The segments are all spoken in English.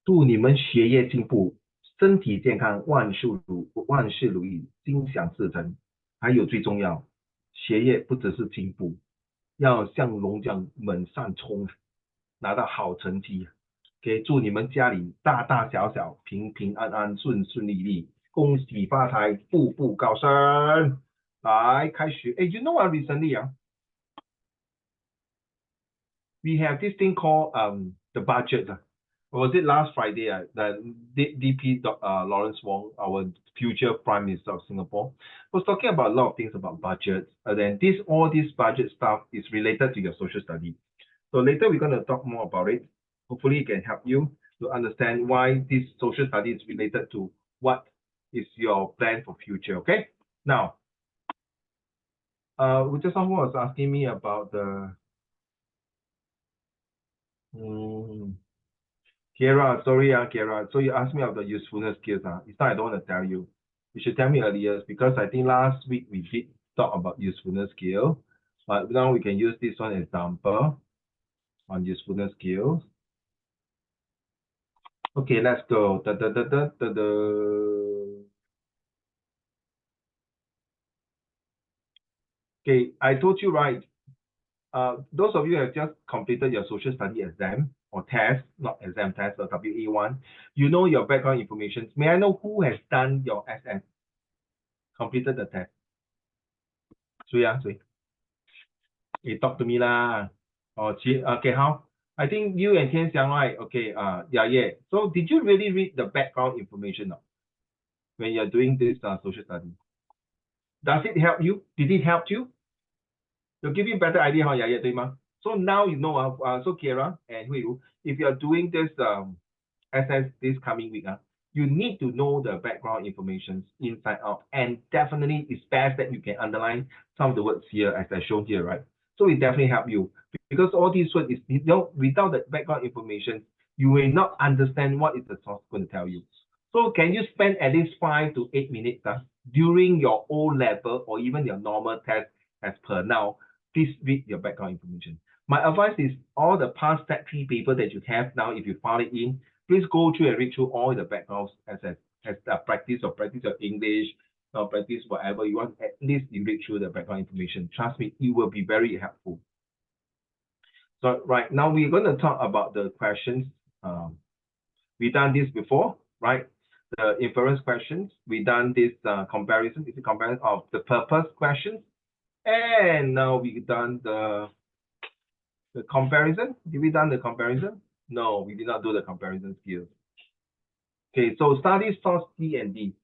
祝你们学业进步，身体健康，万事如意，心想事成。还有最重要，学业不只是进步，要像龙这样猛上冲，拿到好成绩。给祝你们家里大大小小平平安安、顺顺利利，恭喜发财，步步高升。来开学，哎，you know what recently we have this thing called the budget. Was it last Friday? That DP Lawrence Wong, our future Prime Minister of Singapore, was talking about a lot of things about budgets. And then all this budget stuff is related to your social study. So later we're going to talk more about it. Hopefully it can help you to understand why this social study is related to what is your plan for future. Okay. Now, just someone was asking me about the Kiera, sorry, Kiera. So you asked me about the usefulness skills. It's not I don't want to tell you. You should tell me earlier because I think last week we did talk about usefulness skill. But now we can use this one example on usefulness skills. Okay, let's go. Okay, I told you right. Those of you who have just completed your social study exam or test, not exam test, or WA1, you know your background information. May I know who has done your SS, completed the test? You talk to me lah. Okay, how? I think you and Tian Xiang, right? Okay, yeah. So did you really read the background information now when you're doing this social study? Does it help you? Did it help you? To give you a better idea, So now you know, so Kira and Hui, if you're doing this SS this coming week, you need to know the background information inside out, and definitely it's best that you can underline some of the words here as I shown here, right? So it definitely help you because all these words is without the background information, you will not understand what is the source going to tell you. So can you spend at least 5 to 8 minutes during your O level or even your normal test as per now? Please read your background information. My advice is all the past Step 3 paper that you have now, if you file it in, please go through and read through all the backgrounds as practice your English or practice whatever you want. At least you read through the background information. Trust me, it will be very helpful. So right now we're going to talk about the questions. We've done this before, right? The inference questions. We've done this comparison. It's a comparison of the purpose questions. And now we've done the comparison. Did we done the comparison? No, we did not do the comparison skills. Okay, so study source D and D.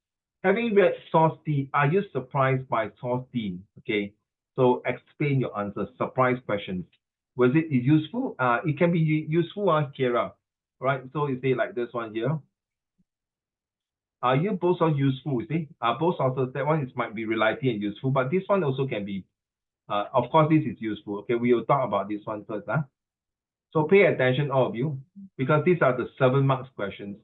Having read source D, are you surprised by source D? Okay, so explain your answer. Surprise questions. Was it useful? It can be useful, Kira. Right, so you say like this one here. Are you both are useful? You see, both also that one is might be reliable and useful, but this one also can be. Of course, this is useful. Okay, we will talk about this one first. So pay attention, all of you, because these are the 7 marks questions.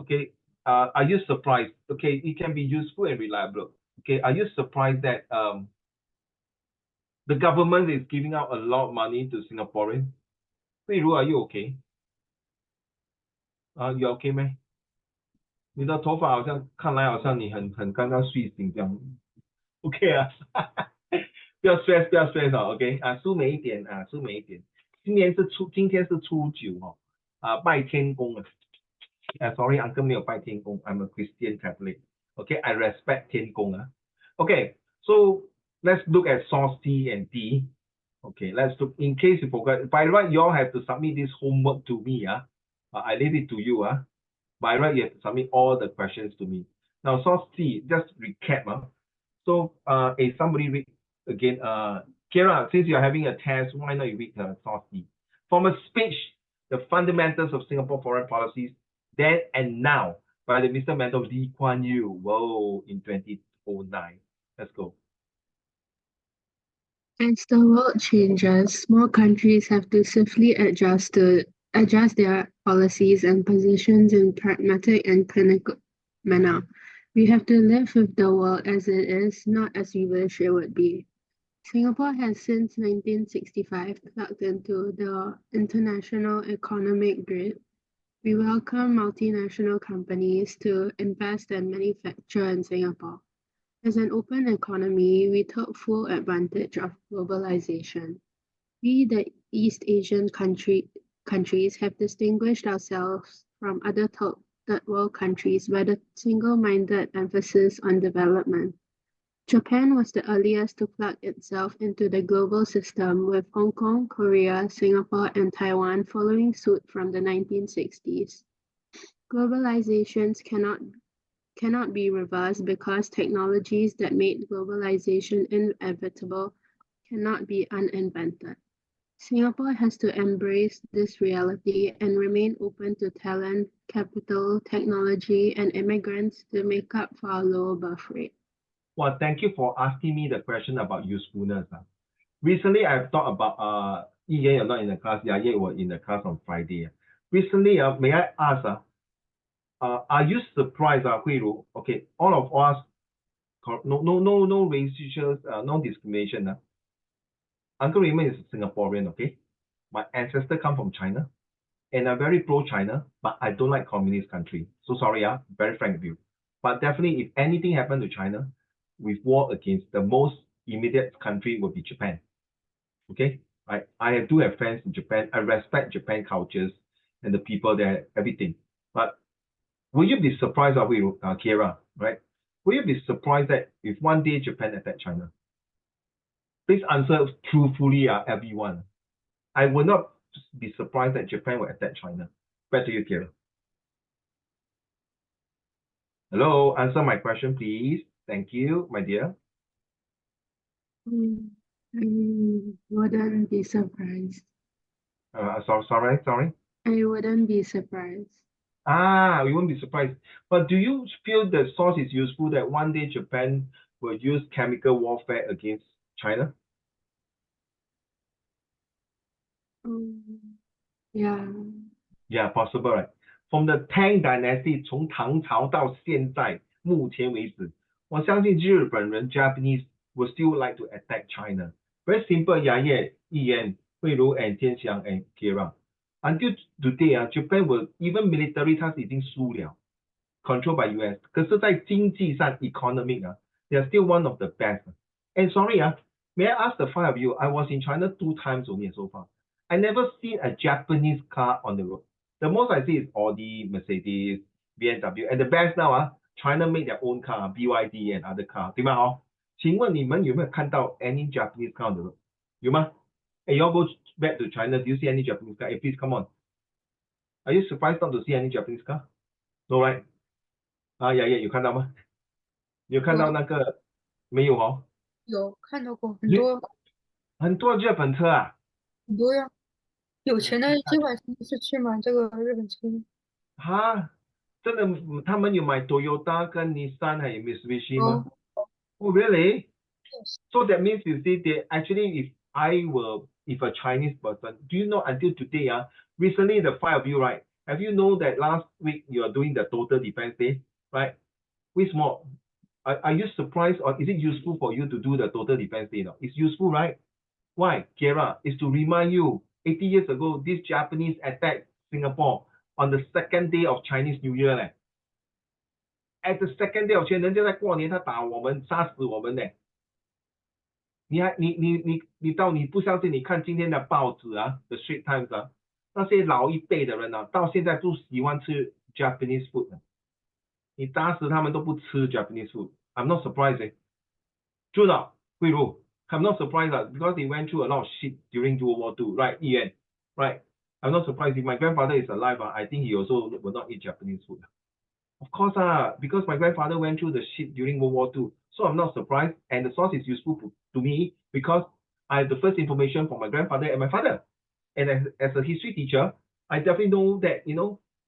Okay, are you surprised? Okay, it can be useful and reliable. Okay, are you surprised that the government is giving out a lot of money to Singaporeans? Wei Ru, are you okay? You okay, man? 你的头发好像看来好像你很刚刚睡醒这样。OK 啊，不要 stress， 不要 stress 哦 ，OK 舒美一点舒美一点。今天是初九哦，拜天公啊。Sorry, uncle 没有拜天公 ，I'm a Christian Catholic. Okay, I respect 天公Okay, so let's look at source C and D. Okay, let's look. In case you forgot, by right you all have to submit this homework to me. I leave it to you. By right you have to submit all the questions to me. Now source C, just recap. So somebody read again. Kira, since you're having a test, why not you read source C? From a speech, the fundamentals of Singapore foreign policies, then and now, by the Mr. Mentor Lee Kuan Yew. Whoa, in 2009. Let's go. As the world changes, small countries have to swiftly adjust their policies and positions in pragmatic and clinical manner. We have to live with the world as it is, not as we wish it would be. Singapore has since 1965 plugged into the international economic grid We welcome multinational companies to invest and manufacture in Singapore. As an open economy, we took full advantage of globalization. We, the East Asian countries, have distinguished ourselves from other third world countries by the single-minded emphasis on development. Japan was the earliest to plug itself into the global system, with Hong Kong, Korea, Singapore, and Taiwan following suit from the 1960s. Globalizations cannot be reversed because technologies that made globalization inevitable cannot be uninvented. Singapore has to embrace this reality and remain open to talent, capital, technology, and immigrants to make up for our low birth rate. Well, thank you for asking me the question about usefulness. Recently, I've thought about Yi you're not in the class. Ye was in the class on Friday. Recently, may I ask, are you surprised, Hui Ru? Okay, all of us, no racial, no discrimination. Uncle Raymond is Singaporean, okay? My ancestor come from China, and I'm very pro-China, but I don't like communist country. So sorry, very frank with you. But definitely, if anything happened to China, with war against, the most immediate country would be Japan. Okay, I do have friends in Japan. I respect Japan cultures and the people there, everything. But will you be surprised, Kira, right? Will you be surprised that if one day Japan attacked China? Please answer truthfully, everyone. I will not be surprised that Japan will attack China. Back to you, Kira. Hello, answer my question, please. Thank you, my dear. I wouldn't be surprised. Sorry. I wouldn't be surprised. We won't be surprised. But do you feel the source is useful that one day Japan will use chemical warfare against China? Yeah. Yeah, possible, right? From the Tang Dynasty, 从唐朝到现在目前为止，我相信日本人 Japanese will still like to attack China. Very simple, Yaye, Ian, Hui Lu, and Tian Xiang and Kira. Until today, Japan will even military 它是已经输了 controlled by US. 可是在经济上 economic, they are still one of the best. And sorry, may I ask the five of you? I was in China 2 times only so far. I never seen a Japanese car on the road. The most I see is Audi, Mercedes, BMW, and the best now, China made their own car, BYD and other car, 对吗？请问你们有没有看到 any Japanese car on the road？有吗？ Hey, you all go back to China. Do you see any Japanese car? Hey, please come on. Are you surprised not to see any Japanese car? No, right? 有看到吗？你有看到那个没有哦？有看到过很多很多日本车啊？很多呀，有钱的计划是去买这个日本车。真的，他们有买 Toyota 跟 Nissan 还有 Mitsubishi 吗？ Oh, really? yes. So that means you see, they actually, if a Chinese person, do you know until today, recently the five of you, right? Have you know that last week you are doing the Total Defense Day, right? Which more? Are you surprised, or is it useful for you to do the Total Defense Day? No? It's useful, right? Why, Kira? It's to remind you, 80 years ago, this Japanese attacked Singapore on the second day of Chinese New Year. At the second day of Chinese, 人家在过年，他打我们，杀死我们呢。你到你不相信，你看今天的报纸The Straits Times 那些老一辈的人到现在都喜欢吃 Japanese food 你打死他们都不吃 Japanese food. I'm not surprised. True not, Hui Ru? I'm not surprised because they went through a lot of shit during World War II, right, Ian? Right? I'm not surprised. If my grandfather is alive, I think he also will not eat Japanese food. Of course, because my grandfather went through the shit during World War II. So I'm not surprised. And the source is useful to me because I have the first information from my grandfather and my father. And as a history teacher, I definitely know that,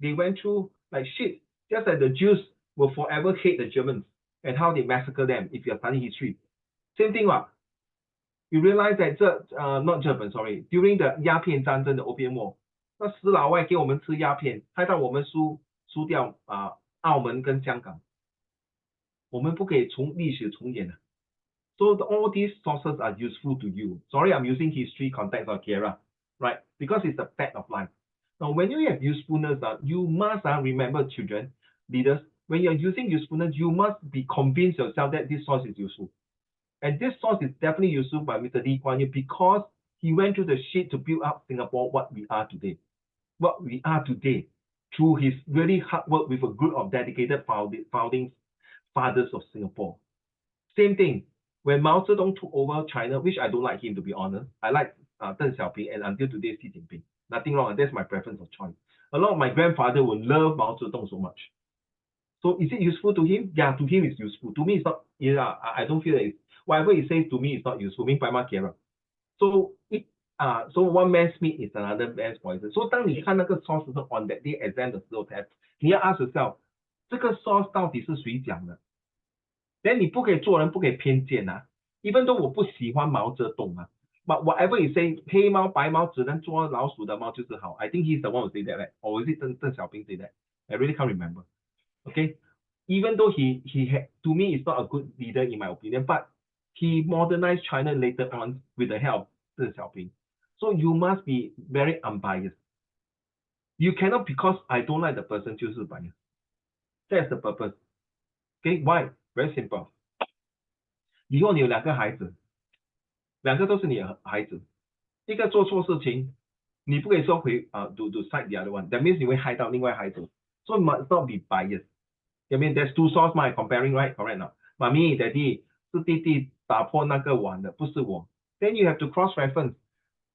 they went through like shit. Just like the Jews will forever hate the Germans and how they massacre them if you are studying history. Same thing, you realize that not Japan, sorry, during the 鸦片战争 the Opium War, 那死老外给我们吃鸦片，害到我们输掉澳门跟香港，我们不可以从历史重演的。So all these sources are useful to you. Sorry, I'm using history context of Kiera, right? Because it's a fact of life. Now, Now, when you have usefulness, you must remember, children, leaders, when you're using usefulness, you must be convinced yourself that this source is useful. And this source is definitely useful by Mr. Lee Kuan Yew because he went through the shit to build up Singapore, what we are today. What we are today, through his really hard work with a group of dedicated founding fathers of Singapore. Same thing, when Mao Zedong took over China, which I don't like him, to be honest. I like Deng Xiaoping and until today, Xi Jinping. Nothing wrong, that's my preference of choice. A lot of my grandfather would love Mao Zedong so much. So is it useful to him? Yeah, to him it's useful. To me, it's not. Yeah, I don't feel that it's, whatever he says to me is not useful. So so one man's meat is another man's poison. So 当你看那个 source 是 on that day exam 的时候 test， 你要 ask yourself， 这个 source 到底是谁讲的？ Then 你不可以做人不可以偏见啊。Even though 我不喜欢毛泽东啊 ，but whatever you say， 黑猫白猫只能捉老鼠的猫就是好。I think he's the one who say that, right? Or is it Deng Xiaoping say that? I really can't remember. Okay, even though he had, to me, is not a good leader in my opinion, but he modernized China later on with the help of Deng Xiaoping. So you must be very unbiased. You cannot because I don't like the person 就是 biased. That's the purpose. Okay, why? Very simple. 以后你有2个孩子，2个都是你的孩子，一个做错事情，你不可以说回to side the other one. That means 你会害到另外孩子。So you must not be biased. I mean, there's two sources, my comparing, right? Correct now. 妈咪 daddy 是弟弟打破那个碗的，不是我。Then you have to cross reference.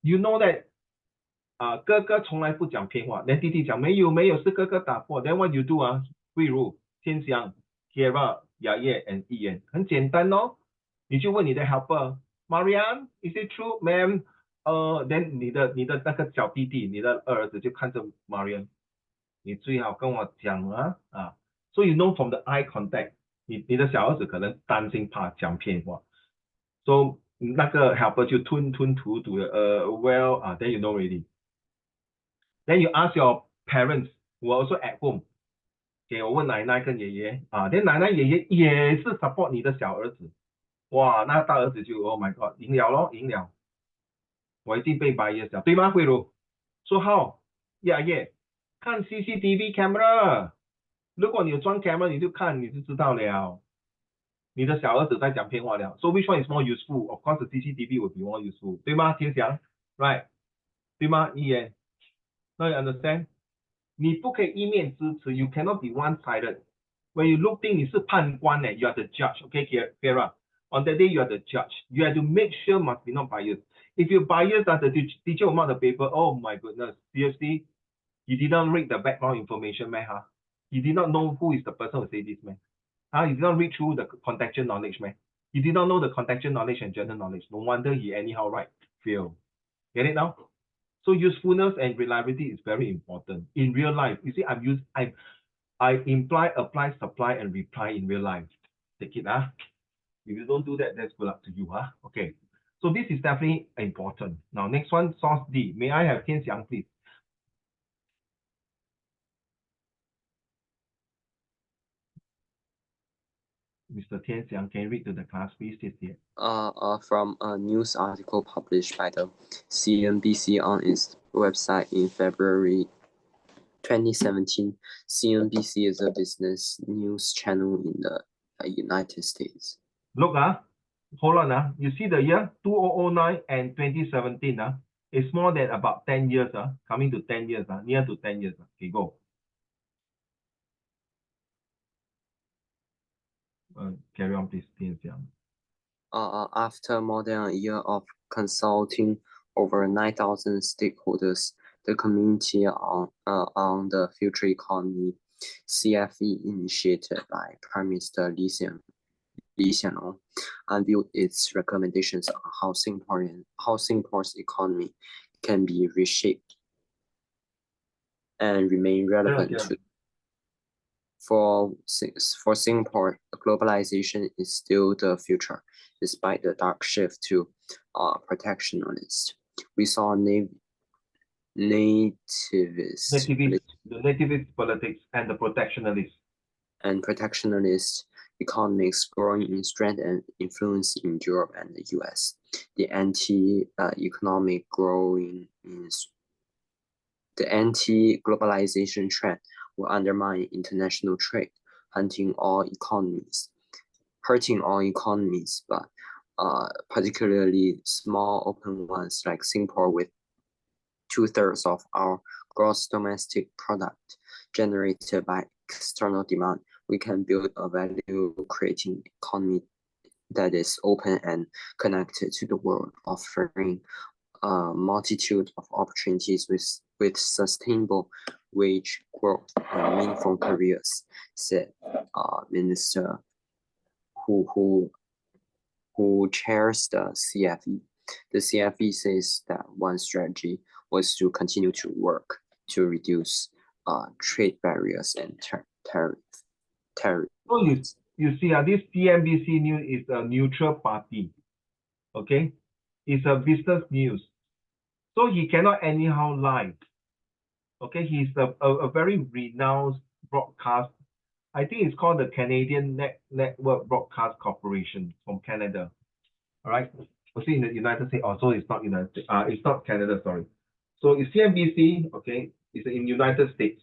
You know that 哥哥从来不讲偏话， then 弟弟讲没有是哥哥打破。Then what you do 慧茹、天祥、Kira、雅叶 and 一言，很简单哦。你就问你的 helper Marianne, is it true, ma'am? Then 你的那个小弟弟，你的二儿子就看着 Marianne， 你最好跟我讲So you know from the eye contact， 你的小儿子可能担心怕讲偏话 ，so 那个 helper 就吞吐吐well then you know already. Then you ask your parents who are also at home， 给我问奶奶跟爷爷then 奶奶爷爷也是 support 你的小儿子，哇，那大儿子就 Oh my God， 赢了咯，赢了，我一定被 bias 了，对吗，慧茹？ So how？ Yeah， 看 CCTV camera。如果你有装 camera， 你就看，你就知道了。你的小儿子在讲偏话了。So which one is more useful? Of course, the CCTV will be more useful， 对吗？天祥 ，right？ 对吗？一言 ，Now you understand？ 你不可以一面之词 ，You cannot be one-sided. When you look thing， 你是判官呢 ，You are the judge. Okay, Kira. On that day, you are the judge. You have to make sure must be not biased. If you biased, the teacher will mark the paper. Oh my goodness, seriously? You did not read the background information, man, huh? You did not know who is the person who say this, man. You did not read through the contextual knowledge, man. You did not know the contextual knowledge and general knowledge. No wonder he anyhow write, fail. Get it now? So usefulness and reliability is very important in real life. You see, I imply, apply, supply, and reply in real life. Take it, If you don't do that, that's good luck to you, Okay. So this is definitely important. Now, next one, source D. May I have Tian Xiang, please? Mr. Tian Xiang, can you read to the class, please? From a news article published by the CNBC on its website in February 2017, CNBC is a business news channel in the United States. Look, hold on, you see the year 2009 and 2017, it's more than about 10 years, coming to 10 years, near to 10 years. Okay, go. Carry on, please. After more than a year of consulting over 9,000 stakeholders, the Committee on the Future Economy, CFE, initiated by Prime Minister Lee Hsien-loong, unveiled its recommendations on how Singapore's economy can be reshaped and remain relevant For Singapore, globalization is still the future, despite the dark shift to protectionist. We saw the nativist politics and the protectionist economics growing in strength and influence in Europe and the US. The anti-economic growing in The anti-globalization trend will undermine international trade, hurting all economies, but particularly small open ones like Singapore, with 2/3 of our gross domestic product generated by external demand. We can build a value-creating economy that is open and connected to the world, offering a multitude of opportunities with sustainable wage growth and meaningful careers, said Minister who chairs the CFE. The CFE says that one strategy was to continue to work to reduce trade barriers and tariff. So you see, this CNBC News is a neutral party, okay? It's a business news. So he cannot anyhow lie, okay? He's a very renowned broadcast. I think it's called the Canadian Network Broadcast Corporation from Canada, all right? Also in the United States, also it's not United States, it's not Canada, sorry. So it's CNBC, okay? It's in United States.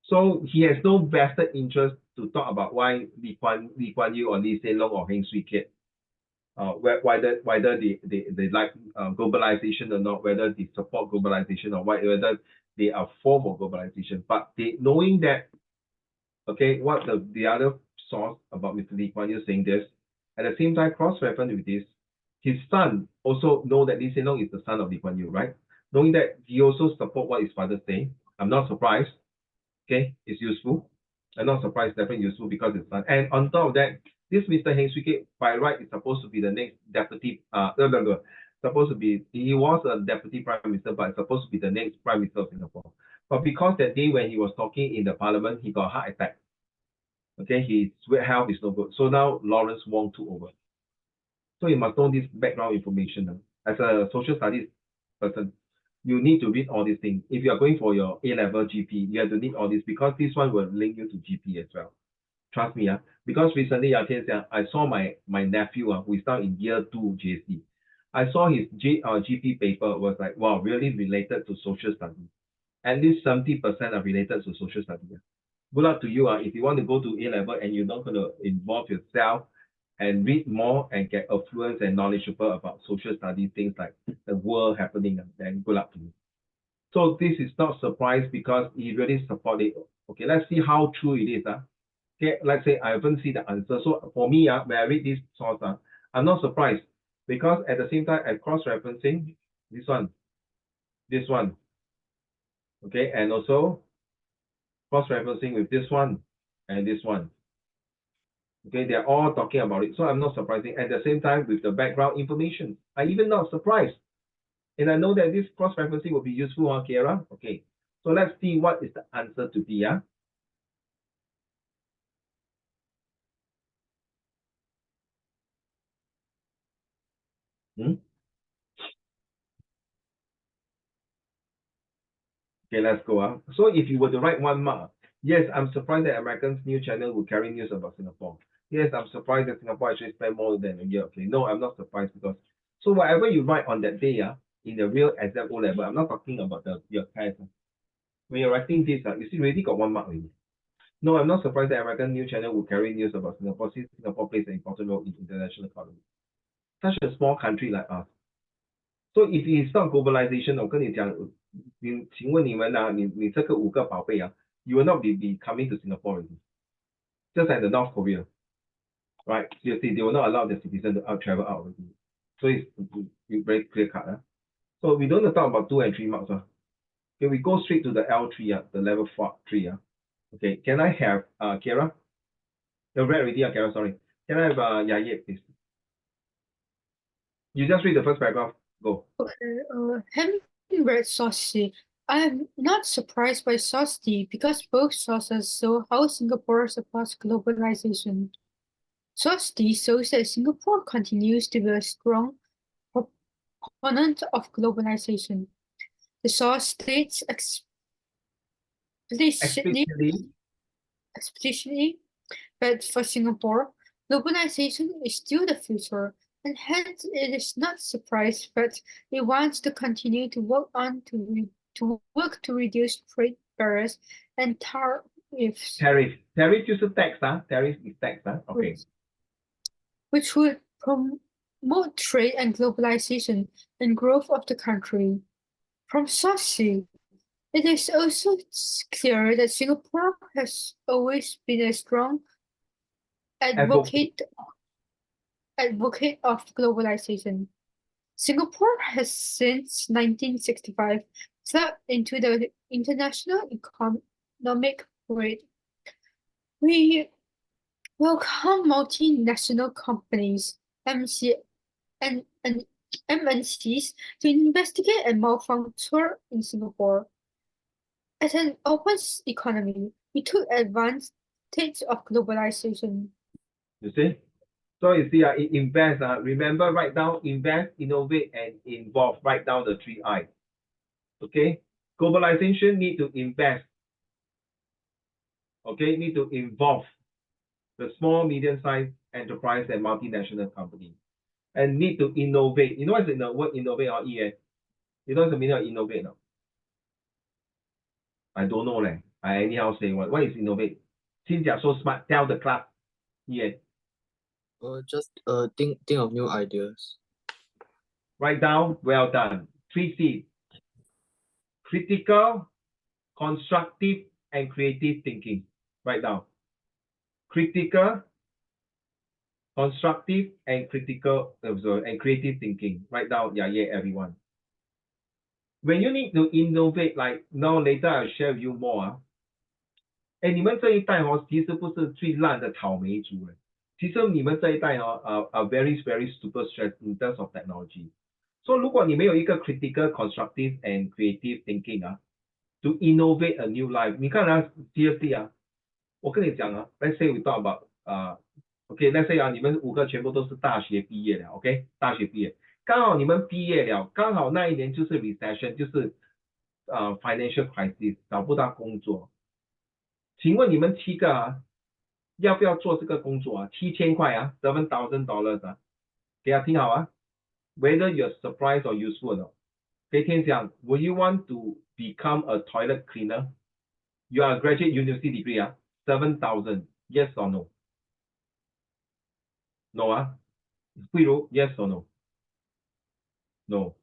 So he has no vested interest to talk about why Lee Kuan Yew or Lee Hsien Loong or Heng Swee Keat, whether they like globalization or not, whether they support globalization or whether they are for globalization. But they knowing that, okay, what the other source about Mr. Lee Kuan Yew saying this, at the same time cross-reference with this, his son also know that Lee Hsien Loong is the son of Lee Kuan Yew, right? Knowing that he also support what his father say, I'm not surprised. Okay, it's useful. I'm not surprised, definitely useful because it's fun. And on top of that, this Mr. Heng Swee Keat, by right, is supposed to be the next deputy, supposed to be, he was a deputy prime minister, but it's supposed to be the next prime minister of Singapore. But because that day when he was talking in the parliament, he got a heart attack. Okay, his health is no good. So now Lawrence Wong took over. So you must know this background information. As a social studies person, you need to read all these things. If you are going for your A-level GP, you have to read all this because this one will link you to GP as well. Trust me, because recently, I saw my nephew who is now in year 2 JC. I saw his GP paper was like, wow, really related to social studies. At least 70% are related to social studies. Good luck to you. If you want to go to A-level and you're not going to involve yourself and read more and get affluent and knowledgeable about social studies, things like the world happening, then good luck to you. So this is not surprise because he really supported. Okay, let's see how true it is. Okay, let's say I haven't seen the answer. So for me, when I read this source, I'm not surprised because at the same time, I'm cross-referencing this one, okay, and also cross-referencing with this one and this one. Okay, they're all talking about it. So I'm not surprising. At the same time, with the background information, I'm even not surprised. And I know that this cross-referencing will be useful, Kiera. Okay, so let's see what is the answer to be. Okay, let's go. So if you were to write 1 mark, yes, I'm surprised that Americans' news channel will carry news about Singapore. Yes, I'm surprised that Singapore actually spent more than a year. Okay, no, I'm not surprised because so whatever you write on that day, in the real exam O level, I'm not talking about your test. When you're writing this, you see, already got 1 mark already. No, I'm not surprised that American news channel will carry news about Singapore since Singapore plays an important role in international economy. Such a small country like us. So if it's not globalization, 我跟你讲，请问你们你这个5个宝贝you will not be coming to Singapore already. Just like the North Korea, right? You see, they will not allow the citizens to travel out already. So it's very clear cut. So we don't talk about 2 and 3 marks. Okay, we go straight to the L3, the level 3. Okay, can I have Kiera? You read already, Kiera, sorry. Can I have Yaye, please? You just read the first paragraph. Go. Okay, having read Source C, I am not surprised by Source D because both sources show how Singapore supports globalization. Source D shows that Singapore continues to be a strong proponent of globalization. The source states explicitly that for Singapore, globalization is still the future, and hence it is not surprised that it wants to continue to work on to to work to reduce trade barriers and tariffs, Tariff 就是 tax 啊 ，tariff is tax 啊，OK。 which would promote trade and globalization and growth of the country. From Saucy, it is also clear that Singapore has always been a strong advocate of globalization. Singapore has since 1965 stepped into the international economic grid. We welcome multinational companies, MNCs, to investigate and malfunction in Singapore. As an open economy, we took advantage of globalization. You see? So you see, invest, remember, write down invest, innovate, and involve. Write down the 3 I. Okay? Globalization need to invest. Okay? Need to involve the small, medium-sized enterprise and multinational company. And need to innovate. You know what's the word innovate or EA? You know what's the meaning of innovate now? I don't know. I anyhow say what. What is innovate? Since you're so smart, tell the class. EA. Just think of new ideas. Write down, well done. 3 C. Critical, constructive, and creative thinking. Write down. Critical, constructive, and creative thinking. Write down, yeah, everyone. When you need to innovate, like now later I'll share with you more. 你们这一代其实不是最烂的草莓族其实你们这一代are very super stressed in terms of technology. So 如果你没有一个 critical, constructive, and creative thinking to innovate a new life, 你看seriously 我跟你讲let's say we talk about okay, let's say 你们5个全部都是大学毕业了 ，OK， 大学毕业，刚好你们毕业了，刚好那一年就是 recession， 就是financial crisis， 找不到工作。请问你们7个要不要做这个工作7000块$7,000给他听好whether you're surprised or useful or not。给天讲 ，Will you want to become a toilet cleaner? You are a graduate university degree $7,000 yes or no? No 慧茹 yes or no? No.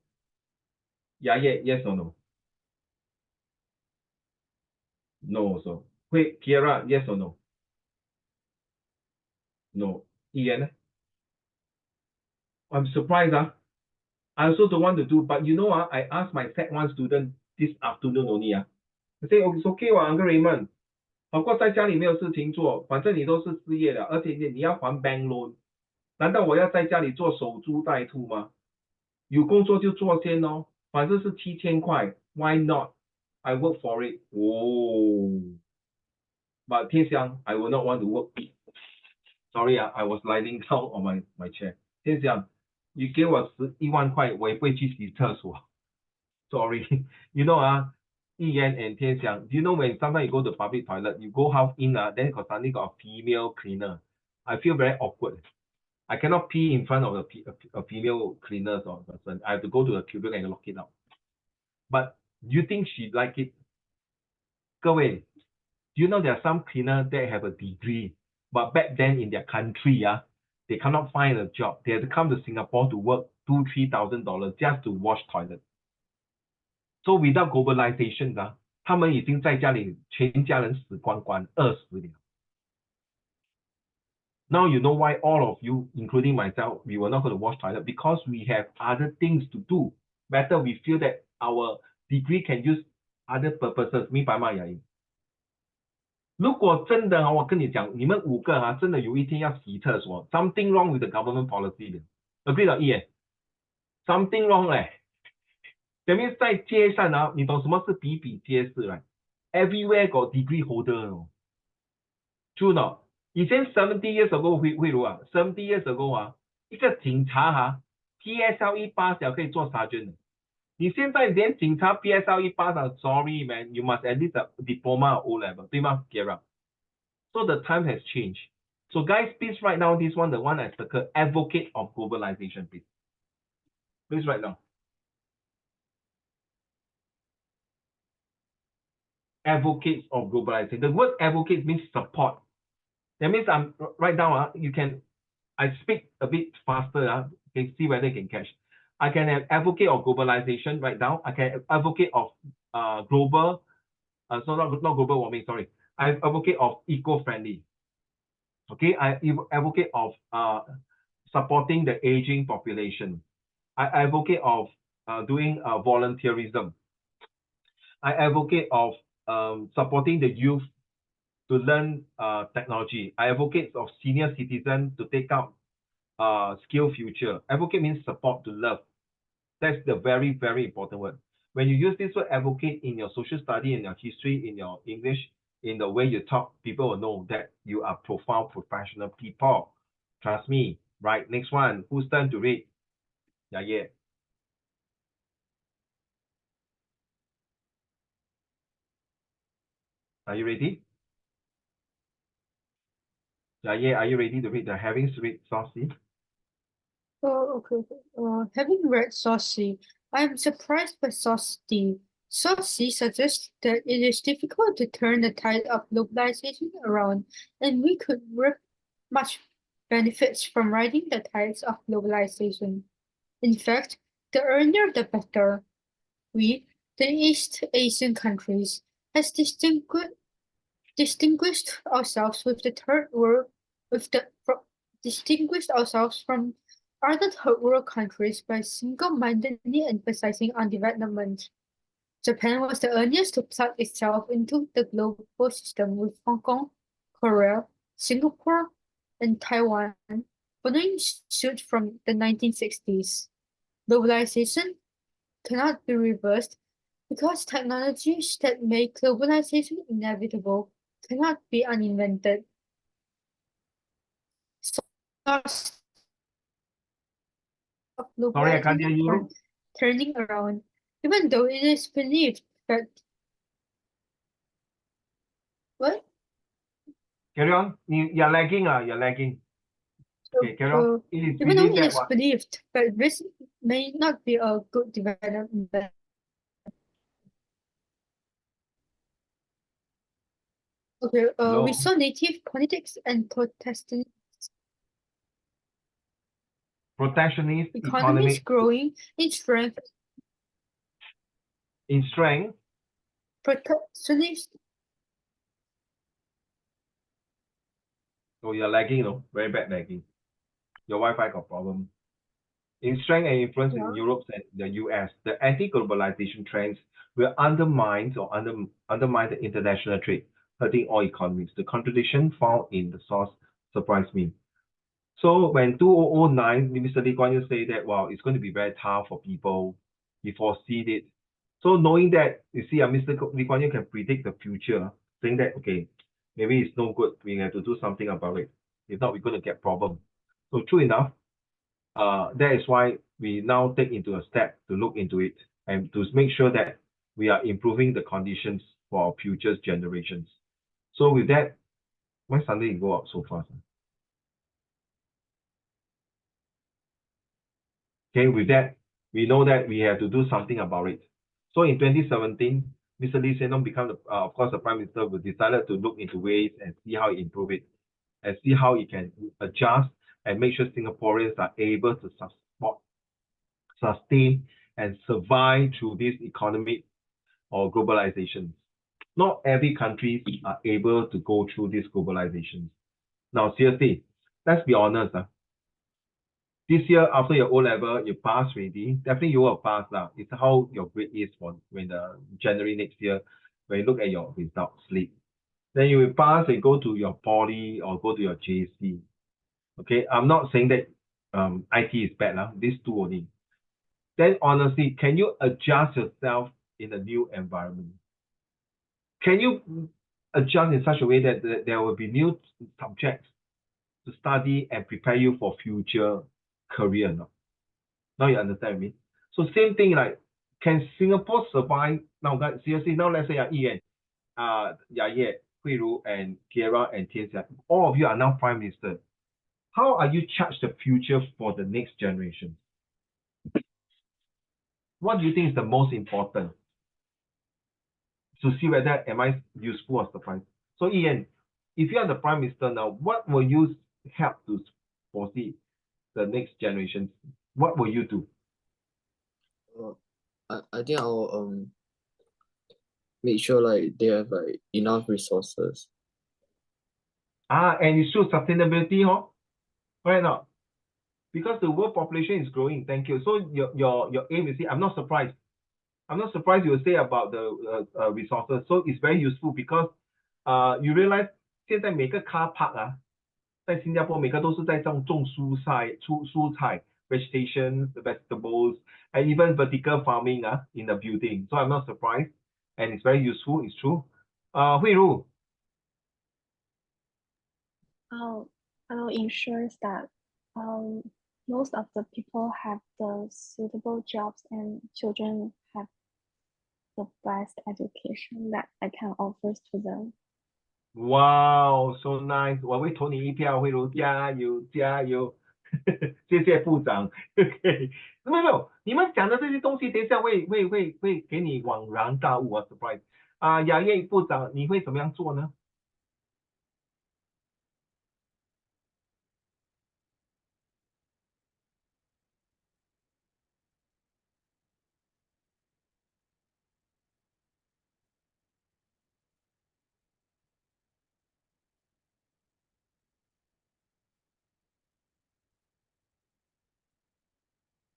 Yaya yes or no? No also. Kiera yes or no? No. Ian? I'm surprised I also don't want to do, but you know I asked my Sec1 student this afternoon only I say it's okay Uncle Raymond 好过在家里没有事情做，反正你都是失业了，而且你要还 bank loan， 难道我要在家里做守株待兔吗？有工作就做先反正是7000块 ，Why not? I work for it. But 天香 I will not want to work. Sorry I was lying down on my chair. 天香，你给我11万块，我也不会去洗厕所。Sorry, you know Ian and 天香 do you know when sometimes you go to public toilet, you go half in then suddenly got a female cleaner. I feel very awkward. I cannot pee in front of a female cleaner or person. I have to go to a cubicle and lock it out. But do you think she like it? 各位 do you know there are some cleaners that have a degree, but back then in their country they cannot find a job. They have to come to Singapore to work $2,000-3,000 just to wash toilet. So without globalization 他们已经在家里全家人死光光，饿死了。Now you know why all of you, including myself, we were not going to wash toilet because we have other things to do. Better we feel that our degree can use other purposes. 明白吗，雅莹？如果真的我跟你讲，你们5个真的有一天要洗厕所 ，something wrong with the government policy agree 了，something wrong That means 在街上你懂什么是比比皆是？Everywhere got degree holder True not? 以前70 years ago 慧茹70 years ago 一个警察PSLE 8小可以做 sergeant 的。你现在连警察 PSLE 8sorry man, you must at least a diploma or O level， 对吗 Kiera? So the time has changed. So guys, please write down this one, the one I circled, advocate of globalization, please. Please write down. advocates of globalization. The word advocate means support. That means I'm right now. I speak a bit faster. You can see whether you can catch. I can advocate of globalization right now. I can advocate of global. So not global warming. Sorry. I advocate of eco-friendly. Okay. I advocate of supporting the aging population. I advocate of doing volunteerism. I advocate of supporting the youth to learn technology. I advocate of senior citizens to take up skill future. Advocate means support to love. That's the very, very important word. When you use this word advocate in your social study, in your history, in your English, in the way you talk, people will know that you are profound professional people. Trust me. Right, next one. Who's turn to read? Yeah. Are you ready? Yeah, are you ready to read the having read Saucy? Oh, okay. Having read Saucy, I am surprised by Saucy. Saucy suggests that it is difficult to turn the tide of globalization around, and we could reap much benefits from riding the tides of globalization. In fact, the earlier the better. We, the East Asian countries, has distinguished ourselves with the third world distinguished ourselves from other third world countries by single-mindedly emphasizing on development. Japan was the earliest to plug itself into the global system, with Hong Kong, Korea, Singapore, and Taiwan following suit from the 1960s. Globalization cannot be reversed because technologies that make globalization inevitable cannot be uninvented. Source of Sorry, I can't hear globalization you. are turning around, even though it is believed that what? Carry on. You're lagging. You're lagging. Okay, carry on. It is Even though believed it that is what? believed that this may not be a good development. Okay, Hello? we saw native politics and protestant Protectionist economies economic growing in strength. in strength. Protectionist. So you're lagging, very bad lagging. Your Wi-Fi got problem. In strength and influence in Europe and the US, the anti-globalization trends will undermine the international trade, hurting all economies. The contradiction found in the source surprised me. So when 2009, Mr. Lee Kuan Yew say that, wow, it's going to be very tough for people, he foreseed it. So knowing that, you see, Mr. Lee Kuan Yew can predict the future, saying that, okay, maybe it's no good, we have to do something about it. If not, we're going to get problem. So true enough, that is why we now take into a step to look into it and to make sure that we are improving the conditions for our future generations. So with that, why suddenly it go up so fast? Okay, with that, we know that we have to do something about it. So in 2017, Mr. Lee Hsien Loong became, of course, the Prime Minister, who decided to look into ways and see how he improve it, and see how he can adjust and make sure Singaporeans are able to sustain and survive through this economic or globalization. Not every country are able to go through this globalization. Now, seriously, let's be honest. This year, after your O-level, you pass already. Definitely you will pass now. It's how your grade is for when the January next year, when you look at your results slip. Then you will pass and go to your poly or go to your JC. Okay, I'm not saying that IT is bad now. These two only. Then honestly, can you adjust yourself in a new environment? Can you adjust in such a way that there will be new subjects to study and prepare you for future career? Now you understand me? So same thing, like, can Singapore survive? Now, guys, seriously, now let's say Ian, Ye, Hui Ru, and Kiera and Tian Xia, all of you are now Prime Minister. How are you charged the future for the next generation? What do you think is the most important? to see whether am I useful or surprised. So Ian, if you are the Prime Minister now, what will you help to foresee the next generation? What will you do? I think I'll make sure like they have like enough resources. And it shows sustainability, huh? Right or not? Because the world population is growing. Thank you. So your aim is, I'm not surprised. I'm not surprised you say about the resources. So it's very useful because you realize 现在每个 car park 啊，在新加坡每个都是在种蔬菜 vegetations, vegetables, and even vertical farming in the building. So I'm not surprised, and it's very useful. It's true. Hui Ru. I'll ensure that most of the people have the suitable jobs and children have the best education that I can offer to them. Wow, so nice！我会投你一票，慧茹，加油加油！谢谢部长。OK，没有，你们讲的这些东西，等一下会给你恍然大悟啊，surprise！雅叶部长，你会怎么样做呢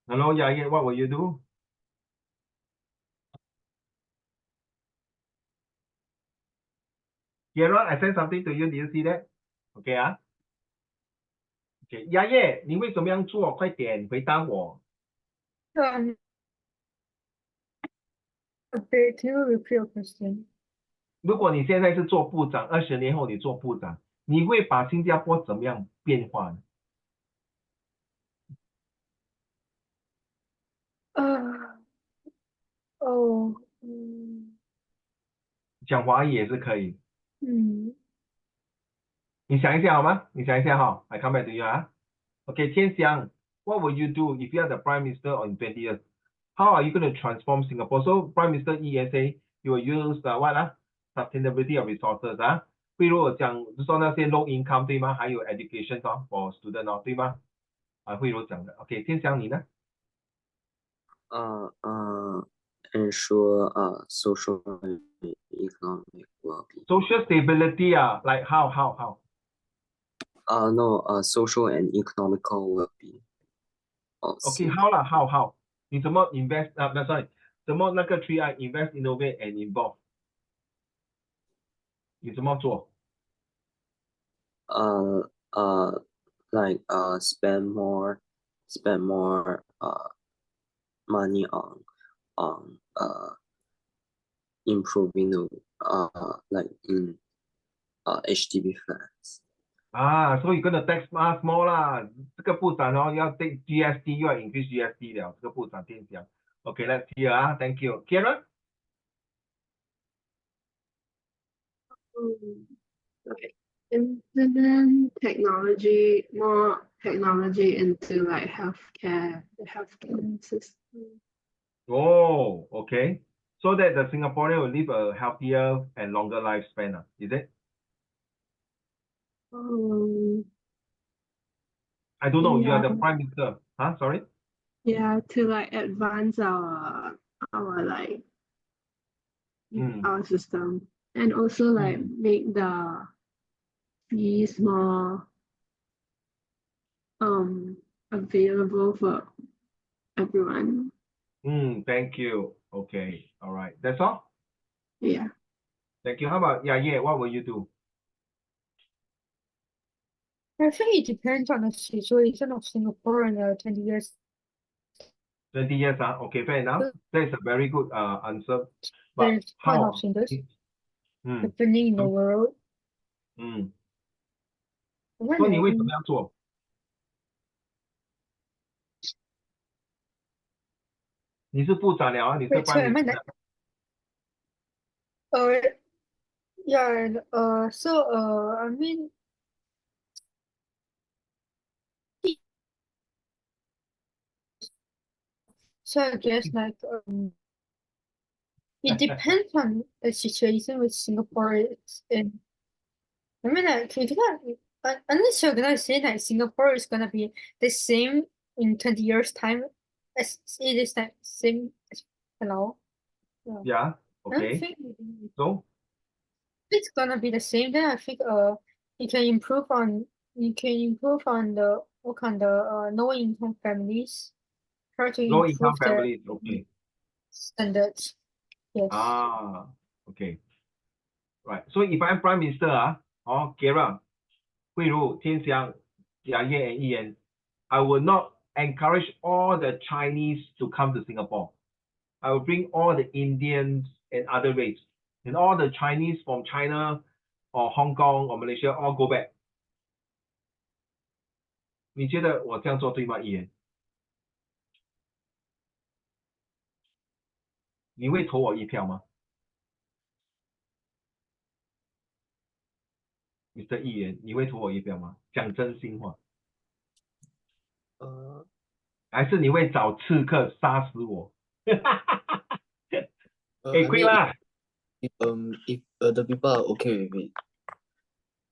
？Hello，雅叶，what will you do? Kieran, I sent something to you. Did you see that? OK 啊？OK，雅叶，你会怎么样做？快点回答我。Okay, can you repeat your question? 如果你现在是做部长，20年后你做部长，你会把新加坡怎么样变化呢？讲华语也是可以。你想一下好吗？你想一下哈。I come back to you 啊。OK， 天祥 ，What will you do if you are the Prime Minister in 20 years? How are you going to transform Singapore? So Prime Minister ESA, you will use what sustainability of resources 啊。比如我讲说那些 low income 对吗？还有 education for student 对吗？慧茹讲的。OK， 天祥你呢ensure social and economic well-being. ？Social stability like how? No, social and economical well-being. OK， how？你怎么 invest sorry， 怎么那个 3I invest, innovate and involve？ 你怎么做？ Like spend more money on improving the like in HDB flats. So you're gonna tax us more 啦。这个部长要 take GST， 又要 increase GST 了。这个部长天讲。OK，let's hear Thank you. Kieran? Okay. Implement more technology into like the healthcare system. Oh, okay. So that the Singaporean will live a healthier and longer lifespan, is it? I don't know. You are the Prime Minister. Sorry? Yeah, to like advance our like our system, and also like make the fees more available for everyone. Thank you. Okay. All right. That's all? Yeah. Thank you. How about yeah, what will you do? I think it depends on the situation of Singapore in 20 years. 20 years, okay, fair enough. That's a very good answer. But There's how? quite options happening in the world. 说你会怎么样做？你是部长了你是 Prime Minister。Yeah, so I mean, so I guess like it depends on the situation which Singapore is in. I mean, like, you cannot, unless you're gonna say that Singapore is gonna be the same in 20 years' time as it is like same as now. Yeah, I don't okay. think So, it's gonna be the same. Then I think you can improve on the work on the low income families. Try to low income improve their families, okay. standards. Yes. Ah, okay. Right. So if I'm Prime Minister, Kara, Hui Ru, Tian Xiang, Jia Ye, and Ian, I will not encourage all the Chinese to come to Singapore. I will bring all the Indians and other race, and all the Chinese from China or Hong Kong or Malaysia all go back. 你觉得我这样做对吗，Ian？你会投我一票吗，Mr. 议员？你会投我一票吗？讲真心话，Uh, 还是你会找刺客杀死我？I 亏 mean, 啦！ if the people are okay with it,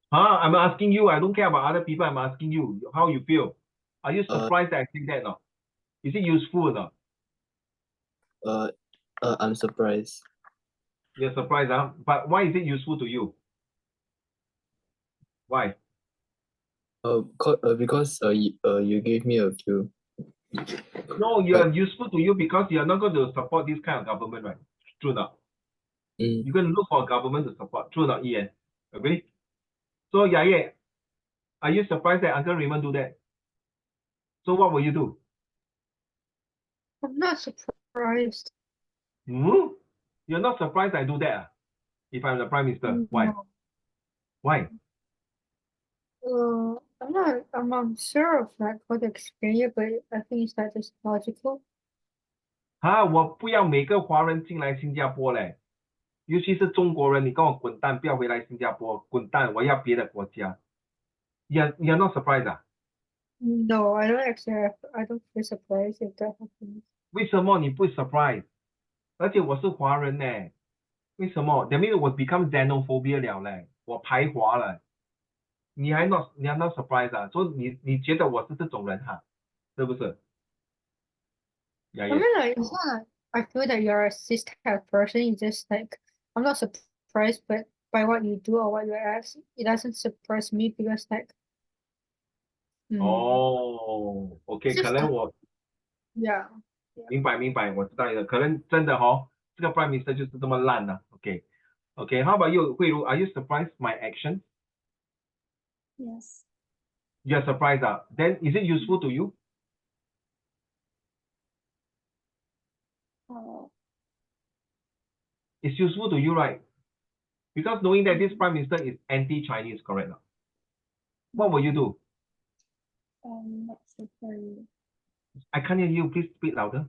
I'm asking you. I don't care about other people. I'm asking you how you feel. Are you surprised that I think that? No? Is it useful or not? I'm surprised. You're surprised, huh? But why is it useful to you? Why? Because you gave me a few. No, you are useful to you because you are not going to support this kind of government, right? True or not? Mm. You're going to look for a government to support. True or not, Ian? Agree? So, yeah, are you surprised that Uncle Raymond do that? So, what will you do? I'm not surprised. Hmm? You're not surprised I do that? If I'm the Prime Minister? Why? No. Why? I'm not sure of like how to explain it, but I think it's that just logical. 我不要每个华人进来新加坡嘞，尤其是中国人，你跟我滚蛋，不要回来新加坡，滚蛋，我要别的国家。You're not surprised 啊？ No, I don't feel surprised if that happens. 为什么你不 surprise？ 而且我是华人呢，为什么 ？That means 我 become xenophobia 了嘞，我排华了。你are not surprised 啊？所以你觉得我是这种人哈，是不是？ I mean, like, it's not like I feel that you're a cis type person. It's just like I'm not surprised, but by what you do or what you ask, it doesn't surprise me because like. 哦，OK， 可能我 Yeah. 明白，我知道了，可能真的这个 Prime Minister 就是这么烂呢。OK，how about you， 慧茹 ？Are you surprised my action？ Yes. You're surprised 啊 ？Then is it useful to you？ It's useful to you, right? Because knowing that this Prime Minister is anti-Chinese, correct? What will you do? Not support you. I can't hear you. Please speak louder.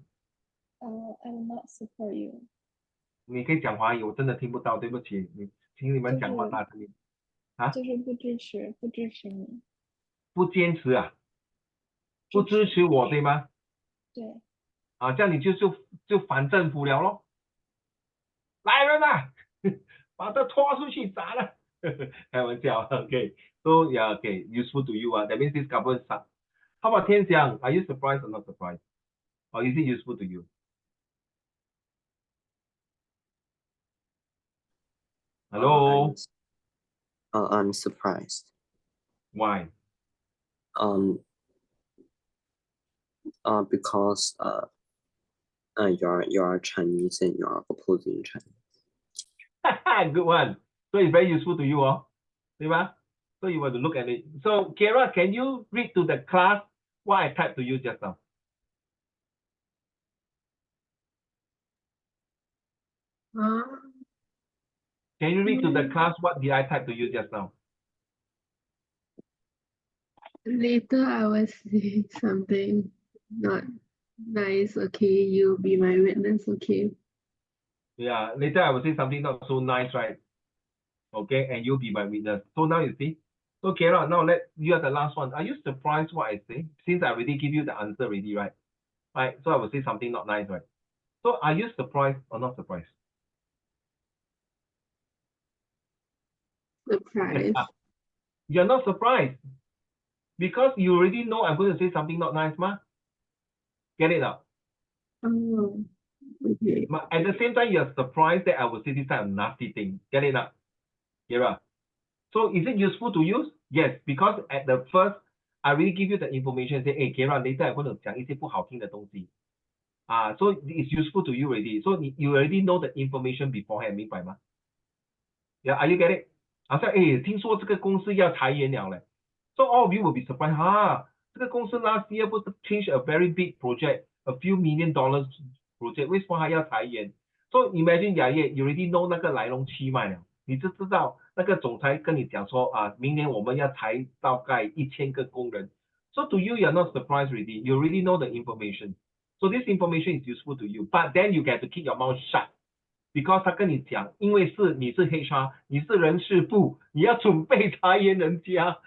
I will not support you. 你可以讲华语，我真的听不到，对不起。请你们讲话大声点。啊？就是不支持你。不坚持啊？不支持我，对吗？对。啊，这样你就反政府了咯。来人呐，把他拖出去砸了。开玩笑 ，OK。So yeah, okay, useful to you That means this government sucks. How about Tian Xiang? Are you surprised or not surprised? Or is it useful to you? Hello? I'm surprised. Why? Because you're Chinese and you are opposing Chinese. Good one. So it's very useful to you, 对吧? So you want to look at it. So Kara, can you read to the class what I typed to you just now? Can you read to the class what did I type to you just now? Later I will say something not nice. Okay, you be my witness. Okay. Yeah, later I will say something not so nice, right? Okay, and you'll be my witness. So now you see. So Kara, now you are the last one. Are you surprised what I say? Since I already give you the answer already, right? Right. So I will say something not nice, right? So are you surprised or not surprised? Surprise. You're not surprised because you already know I'm going to say something not nice, ma. Get it now? Oh, okay. At the same time, you're surprised that I will say this kind of nasty thing. Get it now? Kira. So is it useful to use? Yes, because at the first, I really give you the information, say, hey, Kira, later I'm going to 讲一些不好听的东西. So it's useful to you already. So you already know the information beforehand, 明白吗? Yeah, are you get it? 好像听说这个公司要裁员了嘞。So all of you will be surprised. 这个公司 last year 不是 change a very big project, a few $million project， 为什么还要裁员 ？So imagine 雅叶 you already know 那个来龙去脉了，你就知道那个总裁跟你讲说明年我们要裁大概1000个工人。So to you, you're not surprised already. You already know the information. So this information is useful to you. But then you get to keep your mouth shut. Because 他跟你讲，因为你是 HR， 你是人事部，你要准备裁员人家。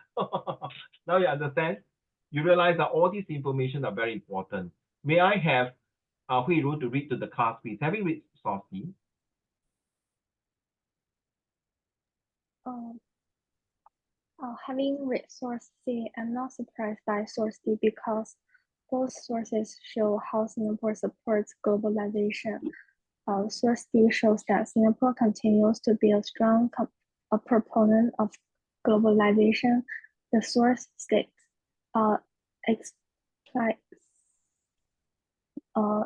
Now you understand? You realize that all these information are very important. May I have Hui Ru to read to the class, please? Have you read Saucy? Having read source C, I'm not surprised by source D because both sources show how Singapore supports globalization. Source D shows that Singapore continues to be a strong proponent of globalization. The source states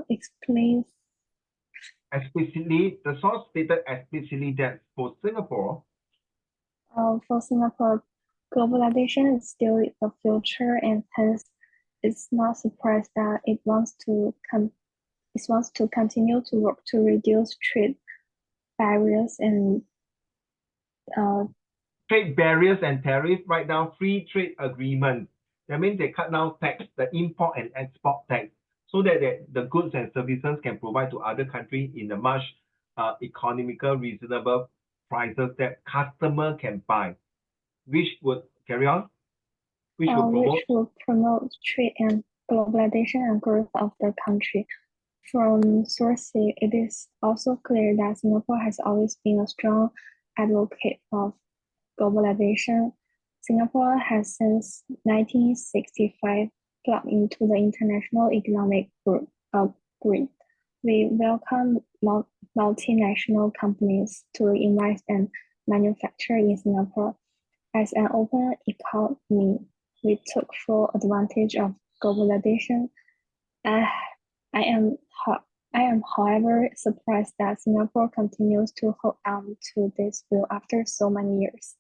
explains Explicitly, the source stated explicitly that for Singapore, globalization is still the future, and hence it's not surprised that it wants to continue to work to reduce trade barriers and trade barriers and tariff, right now, free trade agreement. That means they cut down tax, the import and export tax, so that the goods and services can provide to other countries in a much economical, reasonable prices that customer can buy, which would carry on, which will promote trade and globalization and growth of the country. From sources, it is also clear that Singapore has always been a strong advocate of globalization. Singapore has since 1965 plugged into the international economic grid. We welcome multinational companies to invest and manufacture in Singapore. As an open economy, we took full advantage of globalization. I am, however, surprised that Singapore continues to hold on to this view after so many years.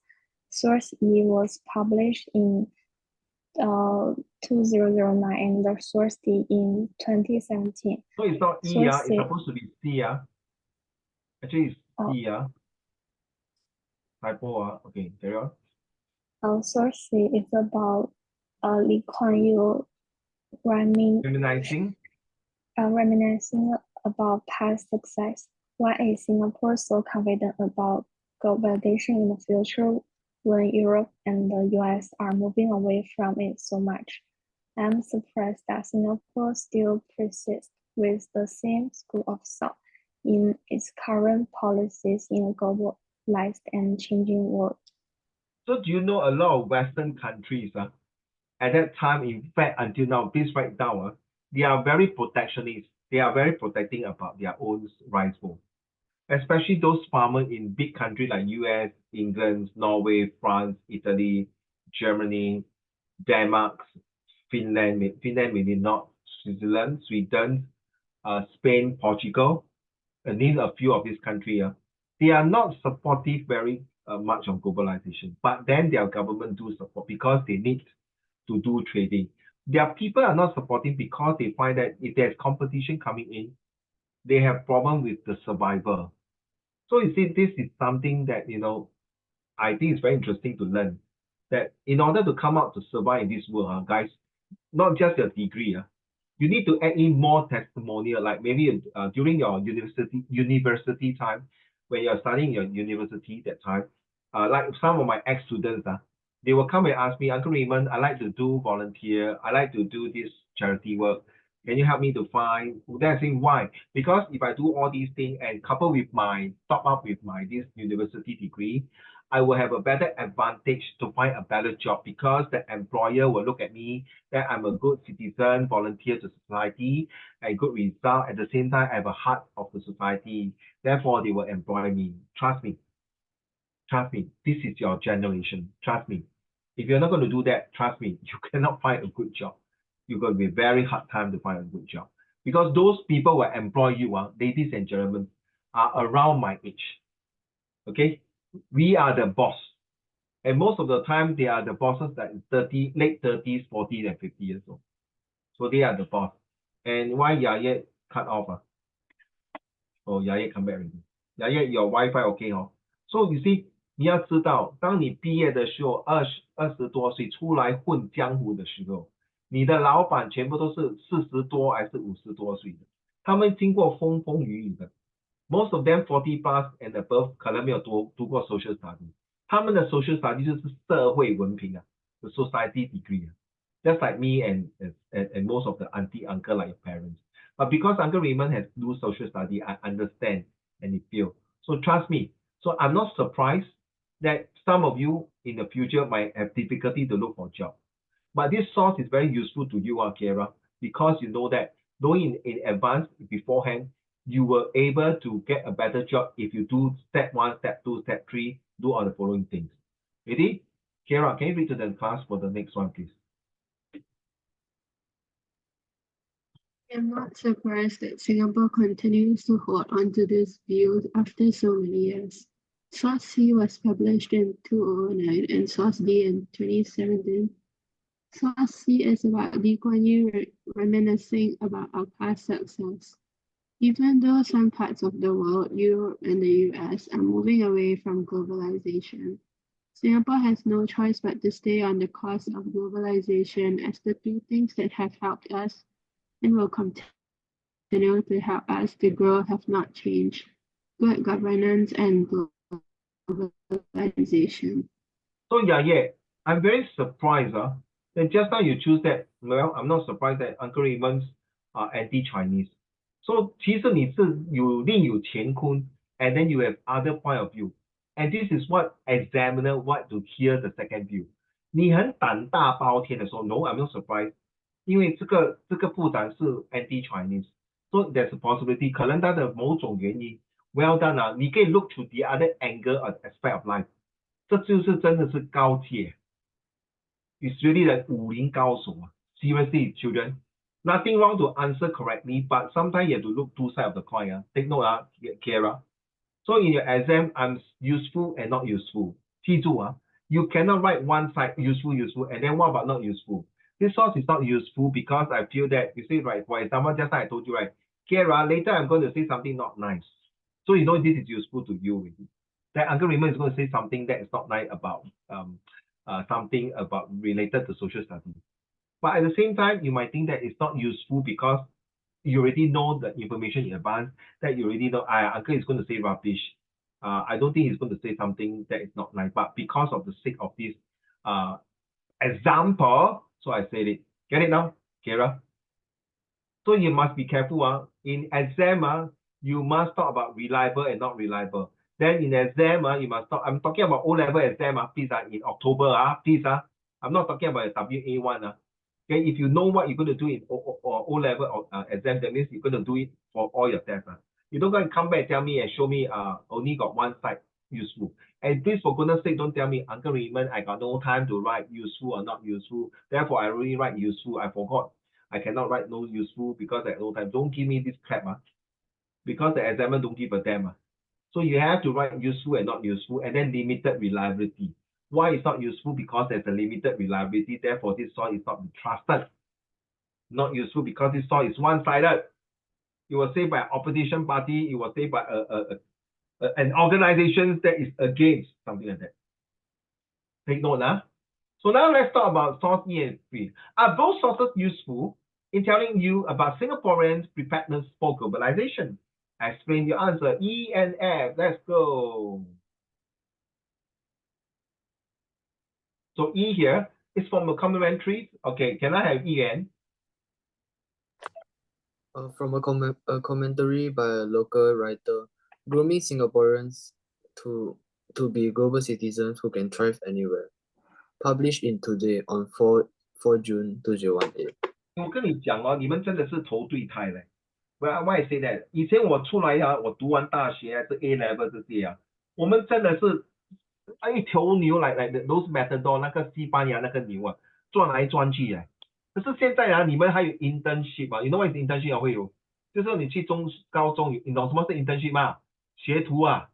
Source E was published in 2009 and the source D in 2017. So it's not E, it's supposed to be C. Actually, it's C. Typo. Okay, carry on. Source C is about Lee Kuan Yew reminiscing about past success. Why is Singapore so confident about globalization in the future when Europe and the US are moving away from it so much? I'm surprised that Singapore still persists with the same school of thought in its current policies in a globalized and changing world. So do you know a lot of Western countries at that time, in fact, until now, please write down, they are very protectionist. They are very protecting about their own rice bowl, especially those farmers in big countries like US, England, Norway, France, Italy, Germany, Denmark, Finland maybe not, Switzerland, Sweden, Spain, Portugal, and name a few of these countries. They are not supportive very much of globalization, but then their government do support because they need to do trading. Their people are not supporting because they find that if there's competition coming in, they have problem with the survival. So you see, this is something that, I think it's very interesting to learn that in order to come out to survive in this world, guys, not just your degree, you need to add in more testimonial, like maybe during your university time, when you're studying your university that time, like some of my ex-students, they will come and ask me, Uncle Raymond, I like to do volunteer, I like to do this charity work. Can you help me to find? Then I say, why? Because if I do all these things and couple with my top up with my this university degree, I will have a better advantage to find a better job because the employer will look at me that I'm a good citizen, volunteer to society, a good result. At the same time, I have a heart of the society. Therefore, they will employ me. Trust me. Trust me. This is your generation. Trust me. If you're not going to do that, trust me, you cannot find a good job. You're going to be a very hard time to find a good job. Because those people will employ you, ladies and gentlemen, are around my age. Okay? We are the boss. And most of the time, they are the bosses that is 30, late 30s, 40s, and 50 years old. So they are the boss. And why Yaya cut off? Oh, Yaya come back already. Yaya, your Wi-Fi okay, So you see, 你要知道，当你毕业的时候，二十多岁出来混江湖的时候，你的老板全部都是40多还是50多岁的，他们经过风风雨雨的。Most of them 40 plus and above 可能没有读过 social study， 他们的 social study 就是社会文凭the society degree just like me and most of the auntie uncle like your parents. But because Uncle Raymond has do social study, I understand and it feel. So trust me. So I'm not surprised that some of you in the future might have difficulty to look for a job. But this source is very useful to you, Kira, because you know that knowing in advance beforehand, you were able to get a better job if you do step 1, step 2, step 3, do all the following things. Ready? Kira, can you read to the class for the next one, please? I'm not surprised that Singapore continues to hold on to this view after so many years. Source C was published in 2009 and Source D in 2017. Source C is about Lee Kuan Yew reminiscing about our past success. Even though some parts of the world, Europe and the US, are moving away from globalization, Singapore has no choice but to stay on the course of globalization, as the two things that have helped us and will continue to help us to grow have not changed: good governance and globalization. So yeah, I'm very surprised that just now you choose that. Well, I'm not surprised that Uncle Raymond's are anti-Chinese. So 其实你是有另有乾坤 and then you have other point of view. And this is what examiner want to hear the second view. 你很胆大包天的说 No, I'm not surprised. 因为这个部长是 anti-Chinese. So there's a possibility 可能他的某种原因 Well done 你可以 look to the other angle or aspect of life. 这就是真的是高阶 It's really like 武林高手 Seriously, children. Nothing wrong to answer correctly, but sometimes you have to look two sides of the coin. Take note, Kira. So in your exam, I'm useful and not useful. 记住you cannot write one side useful, and then what about not useful? This source is not useful because I feel that, you see, right, for example, just like I told you, right, Kira, later I'm going to say something not nice. So you know this is useful to you already. That Uncle Raymond is going to say something that is not nice about something about related to social studies. But at the same time, you might think that it's not useful because you already know the information in advance, that you already know, Uncle is going to say rubbish. I don't think he's going to say something that is not nice, but because of the sake of this example, so I said it. Get it now, Kira? So you must be careful. In exam, you must talk about reliable and not reliable. Then in exam, you must talk, I'm talking about O-level exam, please, in October, please. I'm not talking about a WA1. Okay, if you know what you're going to do in O-level exam, that means you're going to do it for all your tests. You don't go and come back and tell me and show me only got one side useful. And please, for goodness sake, don't tell me, Uncle Raymond, I got no time to write useful or not useful. Therefore, I really write useful. I forgot. I cannot write no useful because I have no time. Don't give me this crap. Because the examiner don't give a damn. So you have to write useful and not useful, and then limited reliability. Why it's not useful? Because there's a limited reliability. Therefore, this source is not trusted. Not useful because this source is one-sided. It was said by an opposition party. It was said by an organization that is against something like that. Take note, So now let's talk about source E and F. Are both sources useful in telling you about Singaporeans' preparedness for globalization? Explain your answer. E and F. Let's go. So E here is from a commentary. Okay, can I have E and? From a commentary by a local writer, grooming Singaporeans to to be global citizens who can thrive anywhere. Published in Today on 4 June 2018. 我跟你讲哦，你们真的是投对胎嘞。Why I say that？以前我出来啊，我读完大学啊，这 A level 这些啊，我们真的是一头牛来 those matador 那个西班牙那个牛啊，转来转去啊。可是现在啊，你们还有 internship 啊，you know what is internship 啊？会有，就是说你去高中，你懂什么是 internship 吗？学徒啊。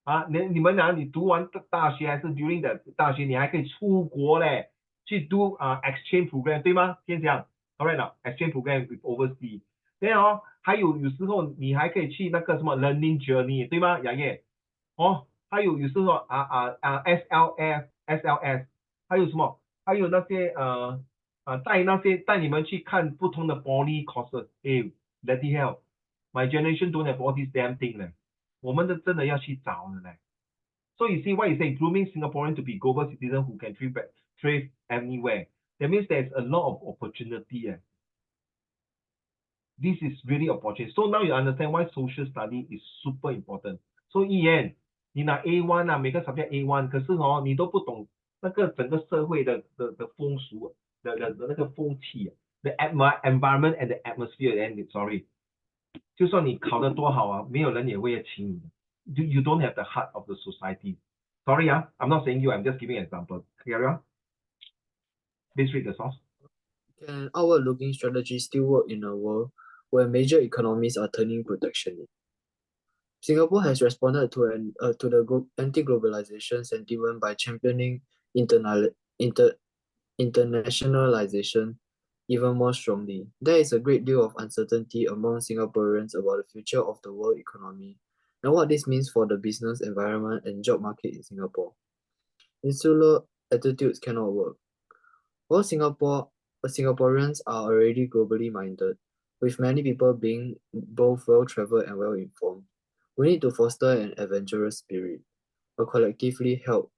啊，你们啊，你读完大学还是 during 的大学，你还可以出国嘞，去读exchange program 对吗？先讲 ，alright 了 exchange program with overseas，对哦，还有时候你还可以去那个什么 learning journey 对吗？雅叶，哦，还有时候SLS，还有什么？还有那些带你们去看不同的 poly courses，哎，bloody hell，my generation don't have all these damn thing 嘞。我们真的要去找的嘞。So you see why you say grooming Singaporean to be global citizen who can thrive anywhere. That means there's a lot of opportunity. This is really opportunity. So now you understand why social study is super important. So 一言，你拿 A1 啊，每个 subject A1，可是哦，你都不懂那个整个社会的风俗的那个风气，the environment and the atmosphere. And sorry，就算你考得多好啊，没有人也会请你的。You don't have the heart of the society. Sorry, I'm not saying you. I'm just giving an example. Carry on. Please read the source. Can outward-looking strategies still work in a world where major economies are turning protectionist? Singapore has responded to the anti-globalization sentiment by championing internationalization even more strongly. There is a great deal of uncertainty among Singaporeans about the future of the world economy and what this means for the business environment and job market in Singapore. Insular attitudes cannot work. While Singaporeans are already globally minded, with many people being both well-traveled and well-informed, we need to foster an adventurous spirit, a collectively held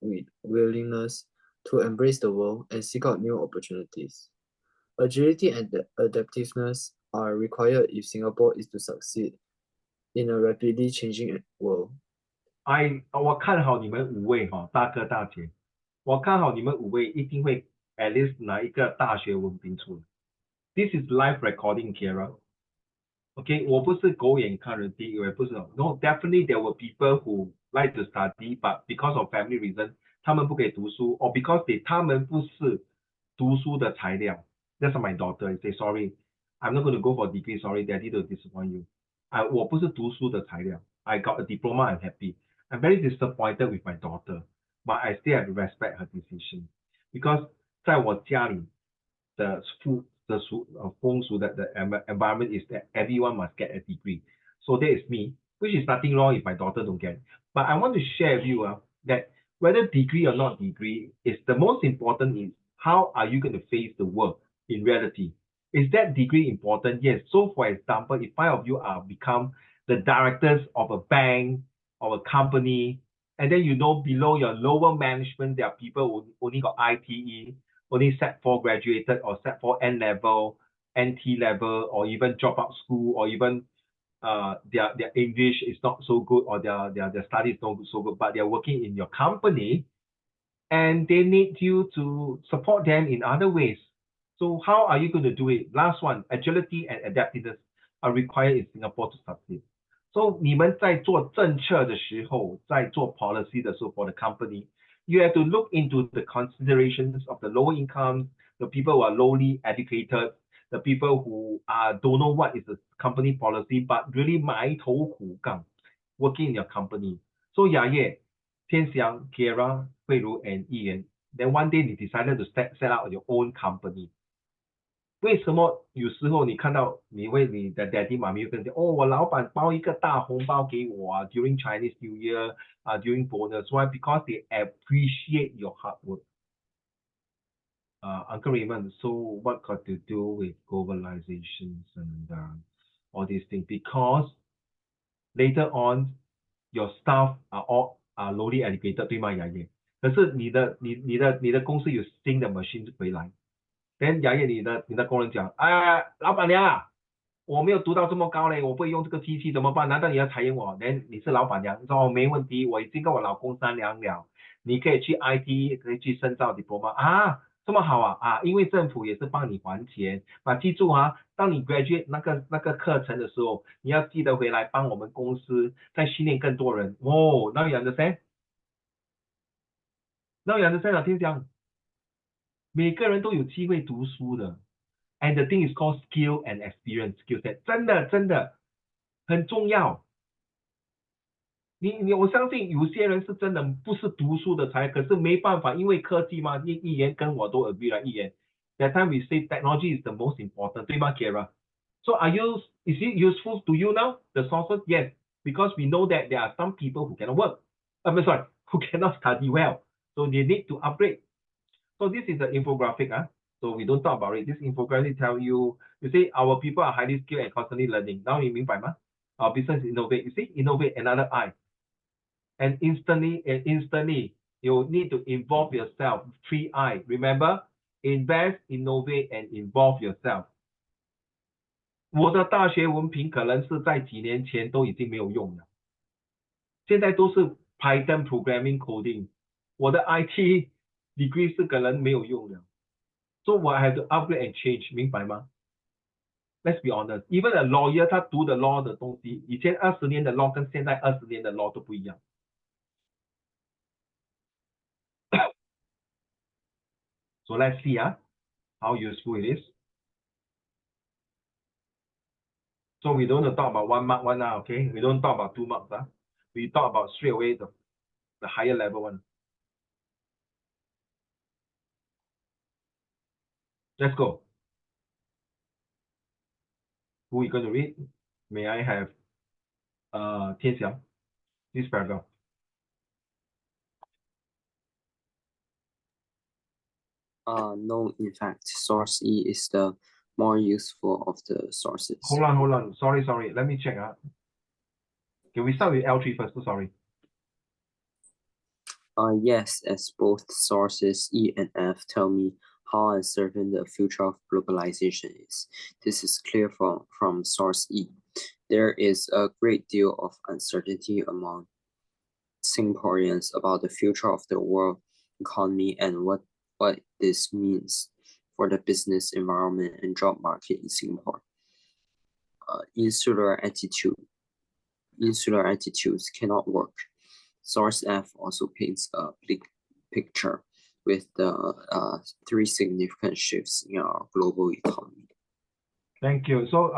willingness to embrace the world and seek out new opportunities. Agility and adaptiveness are required if Singapore is to succeed in a rapidly changing world. 我看好你们五位哈，大哥大姐，我看好你们五位一定会 at least 拿一个大学文凭出来。This is live recording, Kira. Okay， 我不是狗眼看人低，也不是 No, definitely there were people who like to study, but because of family reason， 他们不可以读书，or because 他们不是读书的材料。That's my daughter. I say sorry, I'm not going to go for degree. Sorry, Daddy to disappoint you. 我不是读书的材料。I got a diploma. I'm happy. I'm very disappointed with my daughter, but I still have to respect her decision because 在我家里的风俗的 environment is that everyone must get a degree. So that is me, which is nothing wrong if my daughter don't get. But I want to share with you that whether degree or not degree is the most important is how are you going to face the world in reality. Is that degree important? Yes. So for example, if 5 of you are become the directors of a bank or a company, and then you know below your lower management, there are people who only got ITE, only Sec4 graduated or Sec4 N level, NT level, or even drop out school, or even their English is not so good, or their study is not so good, but they're working in your company, and they need you to support them in other ways. So how are you going to do it? Last one, agility and adaptiveness are required in Singapore to succeed. So 你们在做政策的时候，在做 policy 的时候 for the company, you have to look into the considerations of the lower income, the people who are lowly educated, the people who don't know what is the company policy, but really 埋头苦干 working in your company. So 雅叶、天祥、Kira、慧茹 and 议员 then one day 你 decided to set up your own company. 为什么有时候你看到你的 daddy 妈咪会跟你讲，哦，我老板包一个大红包给我啊 ，during Chinese New Year during bonus. Why? Because they appreciate your hard work. Uncle Raymond, so what got to do with globalizations and all these things? Because later on, your staff are all lowly educated, 对吗，雅叶？可是你的公司有新的 machine 回来。then 雅叶你的工人讲，老板娘我没有读到这么高嘞，我不会用这个机器怎么办？难道你要裁员我？你是老板娘，你说哦没问题，我已经跟我老公商量了，你可以去 IT 可以去深造 diploma 啊，这么好啊，因为政府也是帮你还钱啊，记住啊，当你 graduate 那个课程的时候，你要记得回来帮我们公司再训练更多人哦。Now you understand？ Now you understand 啊，听讲，每个人都有机会读书的。And the thing is called skill and experience skill set， 真的很重要。我相信有些人是真的不是读书的才，可是没办法，因为科技嘛，一言跟我都 agree 了，一言。That time we say technology is the most important， 对吗 ，Kara？So is it useful to you now? The sources, yes, because we know that there are some people who cannot work. Sorry, who cannot study well, so they need to upgrade. So this is the infographic, so we don't talk about it. This infographic tell you say our people are highly skilled and constantly learning. Now 你明白吗？ Our business innovate. You see, innovate another I. And instantly, you need to involve yourself. 3I. Remember, invest, innovate, and involve yourself. 我的大学文凭可能是在几年前都已经没有用了，现在都是 Python programming coding。我的 IT degree 是可能没有用了。So I have to upgrade and change， 明白吗？ Let's be honest， even a lawyer 他读的 law 的东西，以前20年的 law 跟现在20年的 law 都不一样。So let's see how useful it is. So we don't talk about 1 mark one okay? We don't talk about 2 marks We talk about straight away the higher level one. Let's go. Who are you going to read? May I have Tian Xiang, this paragraph. No, in fact, source E is the more useful of the sources. Hold on. Sorry. Let me check. Can we start with L3 first? So sorry. Yes, as both sources E and F tell me how uncertain the future of globalization is. This is clear from source E. There is a great deal of uncertainty among Singaporeans about the future of the world economy and what this means for the business environment and job market in Singapore. Insular attitudes cannot work. Source F also paints a bleak picture with the 3 significant shifts in our global economy. Thank you. So,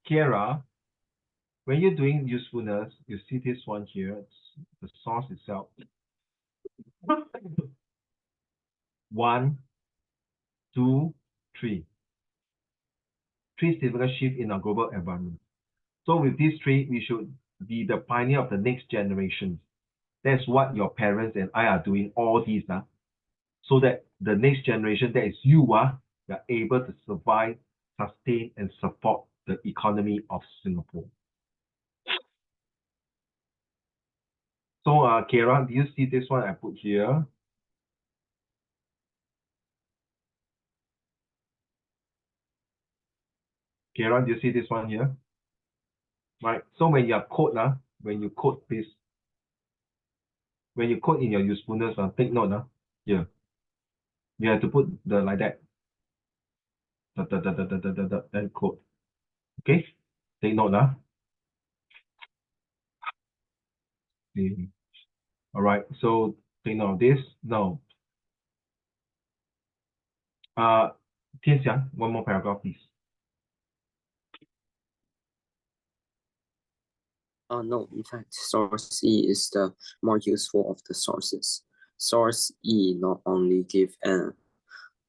Kiera, when you're doing usefulness, you see this one here, it's the source itself. 1, 2, 3. 3 significant shift in our global environment. So with these 3, we should be the pioneer of the next generation. That's what your parents and I are doing all these, so that the next generation, that is you, are able to survive, sustain, and support the economy of Singapore. So, Kara, do you see this one I put here? Kara, do you see this one here? Right. So when you code, when you code this, when you code in your usefulness, take note, here. You have to put the like that. Then code. Okay. Take note, All right. So take note of this. Now, Tian Xiang, one more paragraph, please. No, in fact, source E is the more useful of the sources. Source E not only give an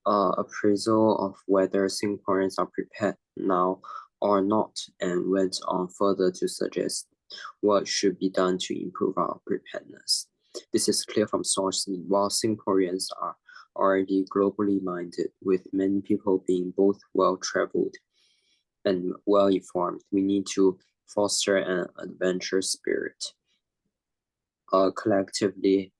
appraisal of whether Singaporeans are prepared now or not, and went on further to suggest what should be done to improve our preparedness. This is clear from source E. While Singaporeans are already globally minded, with many people being both well-traveled and well-informed, we need to foster an adventure spirit, collectively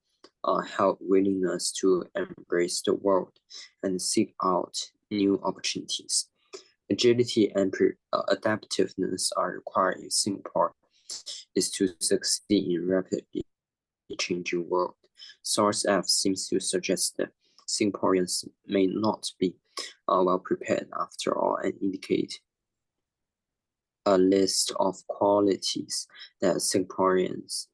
held willingness to embrace the world and seek out new opportunities. Agility and adaptiveness are required if Singapore is to succeed in rapidly changing world. Source F seems to suggest that Singaporeans may not be well prepared after all and indicate a list of qualities that Singaporeans,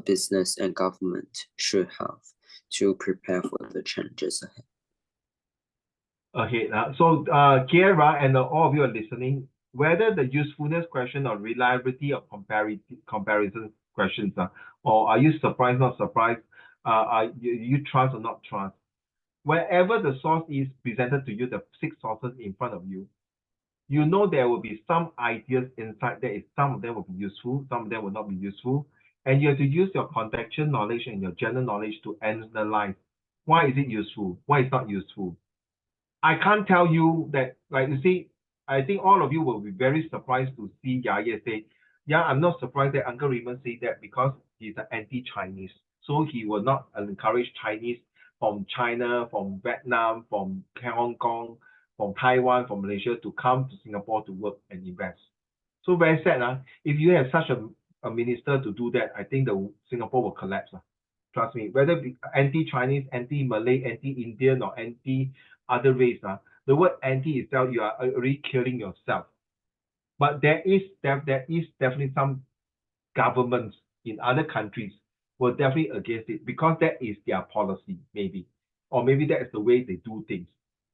business and government should have to prepare for the challenges ahead. Okay, so Kiera and all of you are listening, whether the usefulness question or reliability of comparison questions, or are you surprised, not surprised, you trust or not trust, wherever the source is presented to you, the 6 sources in front of you, you know there will be some ideas inside there. Some of them will be useful, some of them will not be useful, and you have to use your contextual knowledge and your general knowledge to analyze why is it useful, why it's not useful. I can't tell you that, like you see, I think all of you will be very surprised to see Yaya say, yeah, I'm not surprised that Uncle Raymond say that because he's an anti-Chinese. So he will not encourage Chinese from China, from Vietnam, from Hong Kong, from Taiwan, from Malaysia to come to Singapore to work and invest. So very sad. If you have such a minister to do that, I think Singapore will collapse. Trust me, whether anti-Chinese, anti-Malay, anti-Indian, or anti-other race, the word anti itself, you are already killing yourself. But there is definitely some governments in other countries were definitely against it because that is their policy, maybe. Or maybe that is the way they do things.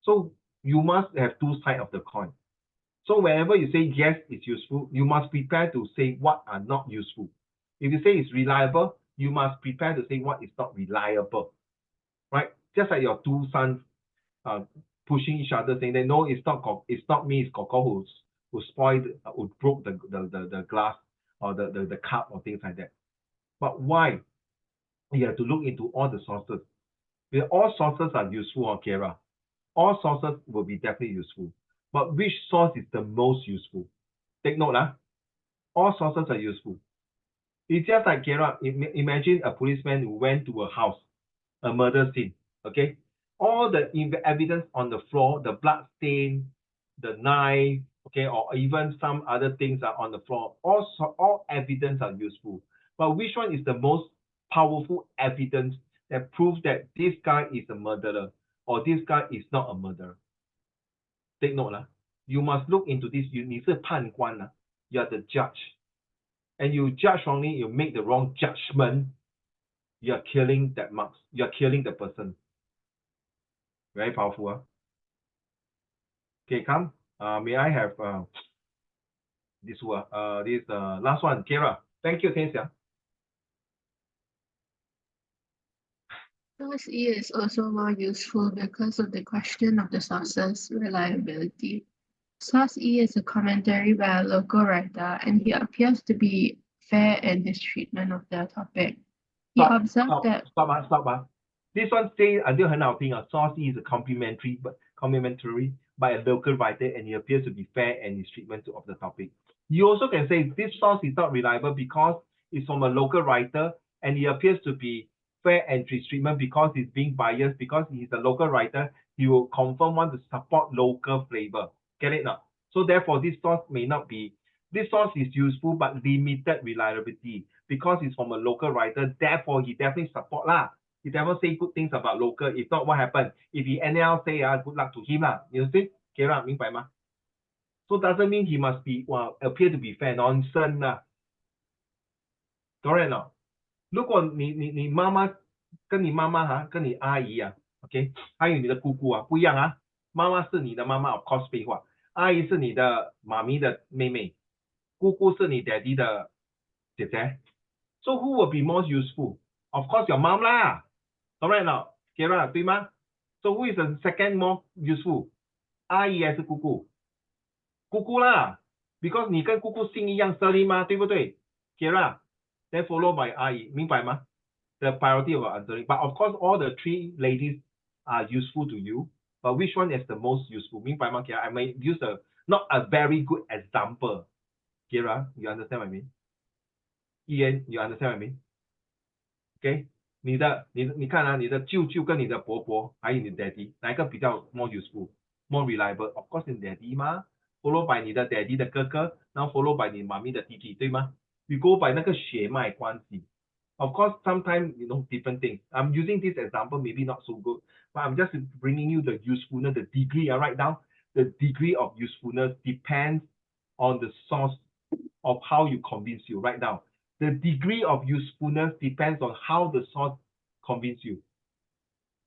So you must have two sides of the coin. So whenever you say yes, it's useful, you must prepare to say what are not useful. If you say it's reliable, you must prepare to say what is not reliable, right? Just like your two sons pushing each other, saying that no, it's not me, it's Coco who spoiled, who broke the glass or the cup or things like that. But why? You have to look into all the sources. All sources are useful, Kira. All sources will be definitely useful. But which source is the most useful? Take note, all sources are useful. It's just like Kira, imagine a policeman who went to a house, a murder scene, okay? All the evidence on the floor, the blood stain, the knife, okay, or even some other things are on the floor. All evidence are useful. But which one is the most powerful evidence that proves that this guy is a murderer or this guy is not a murderer? Take note, you must look into this. You are the judge. And you judge wrongly, you make the wrong judgment, you are killing that marks. You are killing the person. Very powerful. Okay, come. May I have this one? This last one, Kira. Thank you, Tianxia. Source E is also more useful because of the question of the source's reliability. Source E is a commentary by a local writer, and he appears to be fair in his treatment of the topic. He observed that. Stop. This one says until 很好听 Source E is a complimentary by a local writer, and he appears to be fair in his treatment of the topic. You also can say this source is not reliable because it's from a local writer, and he appears to be fair in his treatment because he's being biased, because he's a local writer, he will confirm want to support local flavor. Get it now? So therefore, this source may not be, this source is useful but limited reliability because it's from a local writer. Therefore, he definitely support lah. He never say good things about local. If not, what happened? If he anyhow say good luck to him lah. You see? 明白吗? So doesn't mean he must be appear to be fair. Nonsense lah. Correct not? 如果你妈妈跟你妈妈跟你阿姨OK， 还有你的姑姑不一样妈妈是你的妈妈 of course 废话，阿姨是你的妈咪的妹妹，姑姑是你 daddy 的姐姐。So who will be more useful? Of course your mom lah. Correct not? Kira 对吗？ So who is the second more useful? 阿姨还是姑姑？姑姑啦 ，because 你跟姑姑姓一样 surname 吗？对不对 ？Kira then follow by 阿姨，明白吗？ The priority of answering, but of course all the three ladies are useful to you, but which one is the most useful? 明白吗 Kira? I may use not a very good example. Kira, you understand what I mean? Ian, you understand what I mean? Okay? 你看你的舅舅跟你的伯伯，还有你的 daddy， 哪一个比较 more useful? more reliable? Of course, in daddy 嘛，followed by 你的 daddy 的哥哥，然后 followed by 你妈咪的弟弟，对吗？ We go by 那个血脉关系。Of course, sometimes different things. I'm using this example, maybe not so good, but I'm just bringing you the usefulness, the degree. I write down the degree of usefulness depends on the source of how you convince you. Write down the degree of usefulness depends on how the source convince you.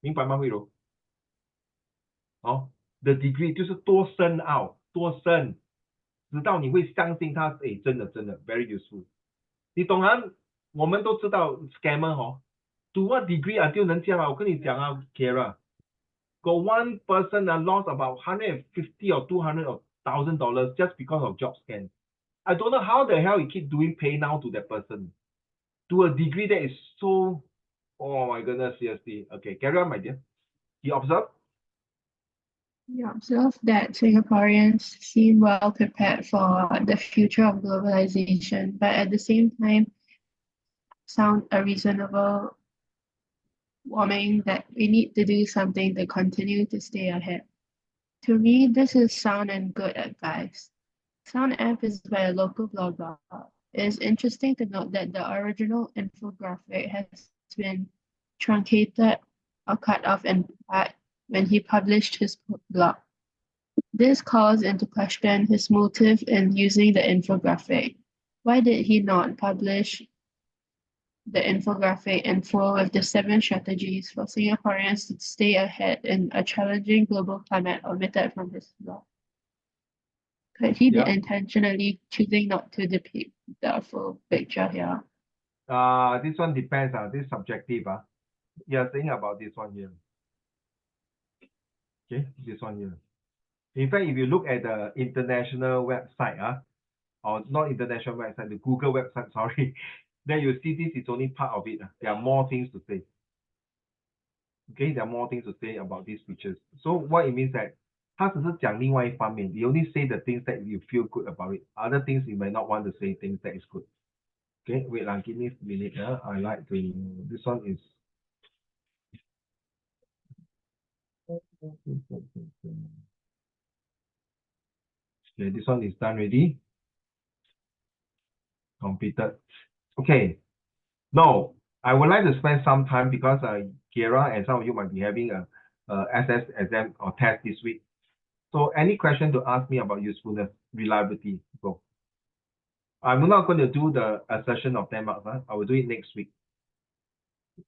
明白吗，慧柔？哦，the degree 就是多深奥，多深，直到你会相信它，哎，真的very useful。你懂啊？我们都知道 scammer 哦，to what degree 啊，就能这样啊？我跟你讲啊 ，Kara， got one person lost about $150 or $200,000 just because of job scam. I don't know how the hell he keep doing pay now to that person. To a degree that is so, oh my goodness, seriously. Okay, carry on, my dear. You observe? We observe that Singaporeans seem well prepared for the future of globalization, but at the same time, sound a reasonable warning that we need to do something to continue to stay ahead. To me, this is sound and good advice. Sound app is by a local blogger. It is interesting to note that the original infographic has been truncated or cut off in part when he published his blog. This calls into question his motive in using the infographic. Why did he not publish the infographic in full with the 7 strategies for Singaporeans to stay ahead in a challenging global climate omitted from his blog? Could he be intentionally choosing not to depict the full picture here? This one depends. This is subjective. You're saying about this one here. Okay, this one here. In fact, if you look at the international website, or not international website, the Google website, sorry, then you see this is only part of it. There are more things to say. Okay, there are more things to say about these features. So what it means that 它只是讲另外一方面 you only say the things that you feel good about it. Other things you may not want to say things that is good. Okay, wait, give me a minute. I like to, this one is, okay, this one is done already. Completed. Okay, now I would like to spend some time because Kira and some of you might be having a SS exam or test this week. So any question to ask me about usefulness, reliability, go. I'm not going to do the session of 10 marks. I will do it next week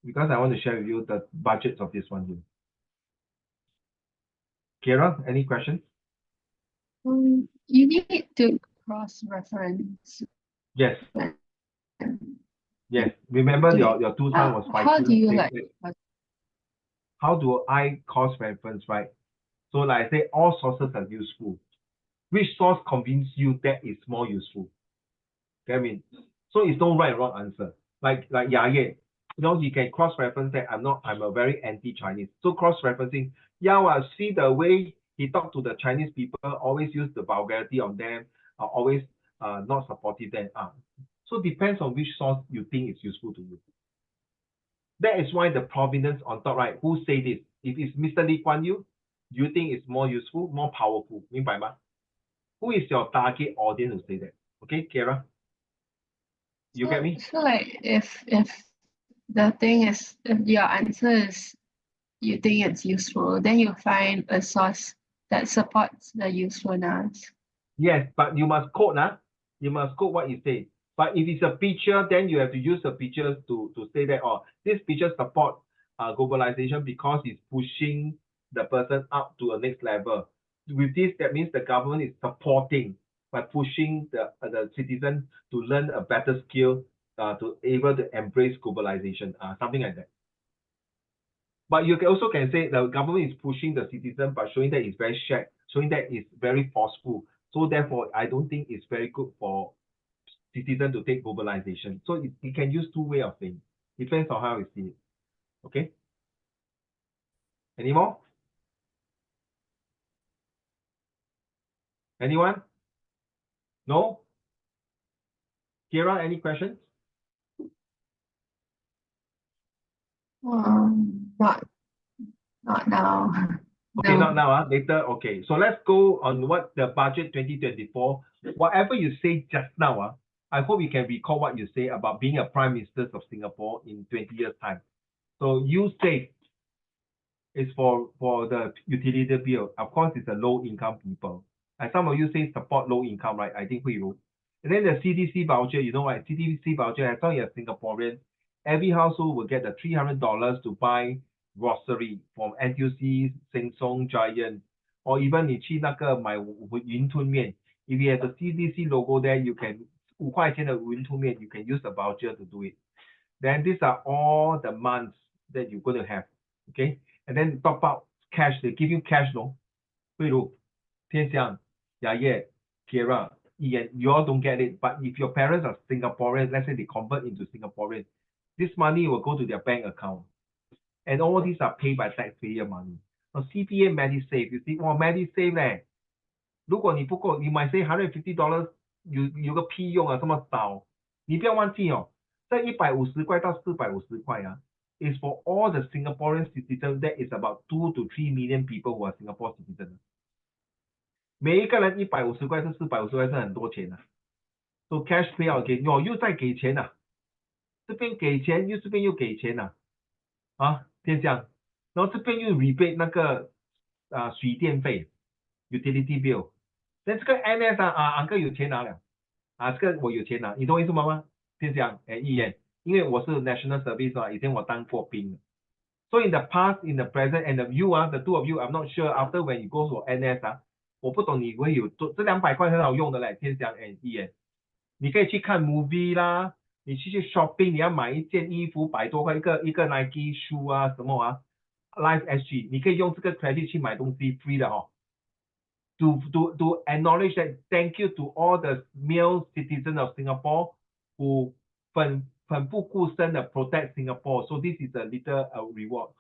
because I want to share with you the budgets of this one here. Kira, any questions? You need to cross-reference. Yes. Yes. Remember your 2 time was 5. How do you like? How do I cross-reference, right? So like I say, all sources are useful. Which source convince you that is more useful? Okay, I mean, so it's no right or wrong answer. Like Yaye, you can cross-reference that I'm a very anti-Chinese. So cross-referencing, see the way he talked to the Chinese people, always use the vulgarity on them, always not supportive them. So depends on which source you think is useful to you. That is why the provenance on top, right? Who say this? If it's Mr. Lee Kuan Yew, do you think it's more useful, more powerful? 明白吗? Who is your target audience to say that? Okay, Kara? You get me? So like if the thing is, if your answer is you think it's useful, then you find a source that supports the usefulness. Yes, but you must quote, you must quote what you say. But if it's a picture, then you have to use the pictures to say that, this picture support globalization because it's pushing the person up to a next level. With this, that means the government is supporting by pushing the citizen to learn a better skill to able to embrace globalization, something like that. But you also can say the government is pushing the citizen by showing that it's very shared, showing that it's very forceful. So therefore, I don't think it's very good for citizens to take globalization. So it can use 2 ways of saying. Depends on how you see it. Okay? Any more? Anyone? No? Kira, any questions? Not now. Okay, No. not now, later. Okay, so let's go on what the budget 2024. Whatever you say just now, I hope you can recall what you say about being a Prime Minister of Singapore in 20 years' time. So you say it's for the utility bill. Of course, it's a low-income people. And some of you say support low income, right? I think we will. And then the CDC voucher, you know what? CDC voucher, as long as you're Singaporean, every household will get the $300 to buy grocery from NTUC, Sheng Siong, Giant, or even 你去那个买云吞面 if you have the CDC logo there, you can 5块钱的云吞面 you can use the voucher to do it. Then these are all the months that you're going to have, okay? And then top up cash, they give you cash, no? 慧茹、天香、雅叶、Kira, Ian, you all don't get it. But if your parents are Singaporean, let's say they convert into Singaporean, this money will go to their bank account. And all these are paid by taxpayer money. Now, CPA MediSave, you see, oh, MediSave 呢，如果你不够，你买 say $150，有个屁用啊，这么少。你不要忘记哦，这150块到450块啊 is for all the Singaporean citizens. That is about 2 to 3 million people who are Singapore citizens. 每一个人150块是450块是很多钱啊。So cash payout 给哦，又在给钱啊，这边给钱又这边又给钱啊，啊，天香，然后这边又 rebate 那个水电费 utility bill。那这个 NS uncle 有钱拿了啊，这个我有钱拿，你懂我意思吗？天香，一言，因为我是 national service 啊，以前我当过兵的。So in the past, in the present, and the you the two of you, I'm not sure after when you go to NS 我不懂你会有这200块很好用的嘞，天香一言，你可以去看 movie 啦，你去 shopping， 你要买一件衣服100多块，一个 Nike shoe 啊什么啊 ，Life SG， 你可以用这个 credit 去买东西 free 的哦。To acknowledge that thank you to all the male citizens of Singapore who 奋不顾身的 protect Singapore. So this is a little reward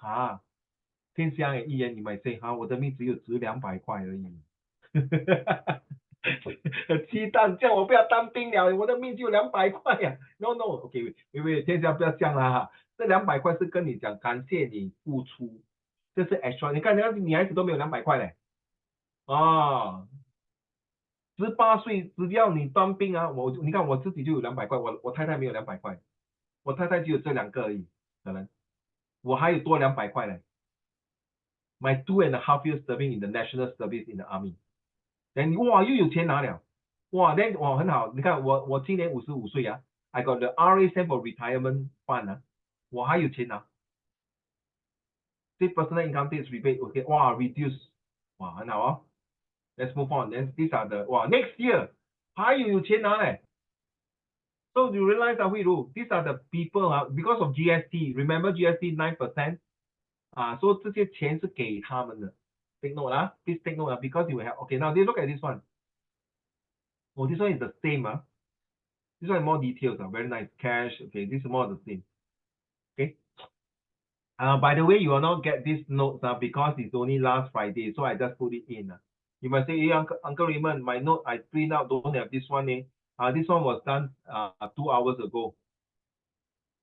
天香一言，你们 say 我的命只200块而已。鸡蛋叫我不要当兵了，我的命就200块呀。No no，OK， 天香不要这样啦这200块是跟你讲感谢你付出，这是 extra。你看人家女孩子都没有200块嘞。18岁只要你当兵啊，你看我自己就有200块，我太太没有200块，我太太只有这2个而已，可能我还有多200块嘞。My 2.5 years serving in the national service in the army， then 哇又有钱拿了，哇 then 哇很好，你看我今年55岁啊 ，I got the RA for retirement fund 啊，我还有钱拿。这 personal income tax rebate，OK， 哇 reduce， 哇很好哦。Let's move on. Then these are the next year 还有钱拿嘞。So you realize that these are the people because of GST. Remember GST 9%so 这些钱是给他们的。Take note please take note because you will have. Okay, now they look at this one. Oh, this one is the same This one is more details very nice cash. Okay, this is more the same. Okay. By the way, you will not get these notes because it's only last Friday, so I just put it in. You might say, hey, Uncle Raymond, my note I print out don't have this one. This one was done 2 hours ago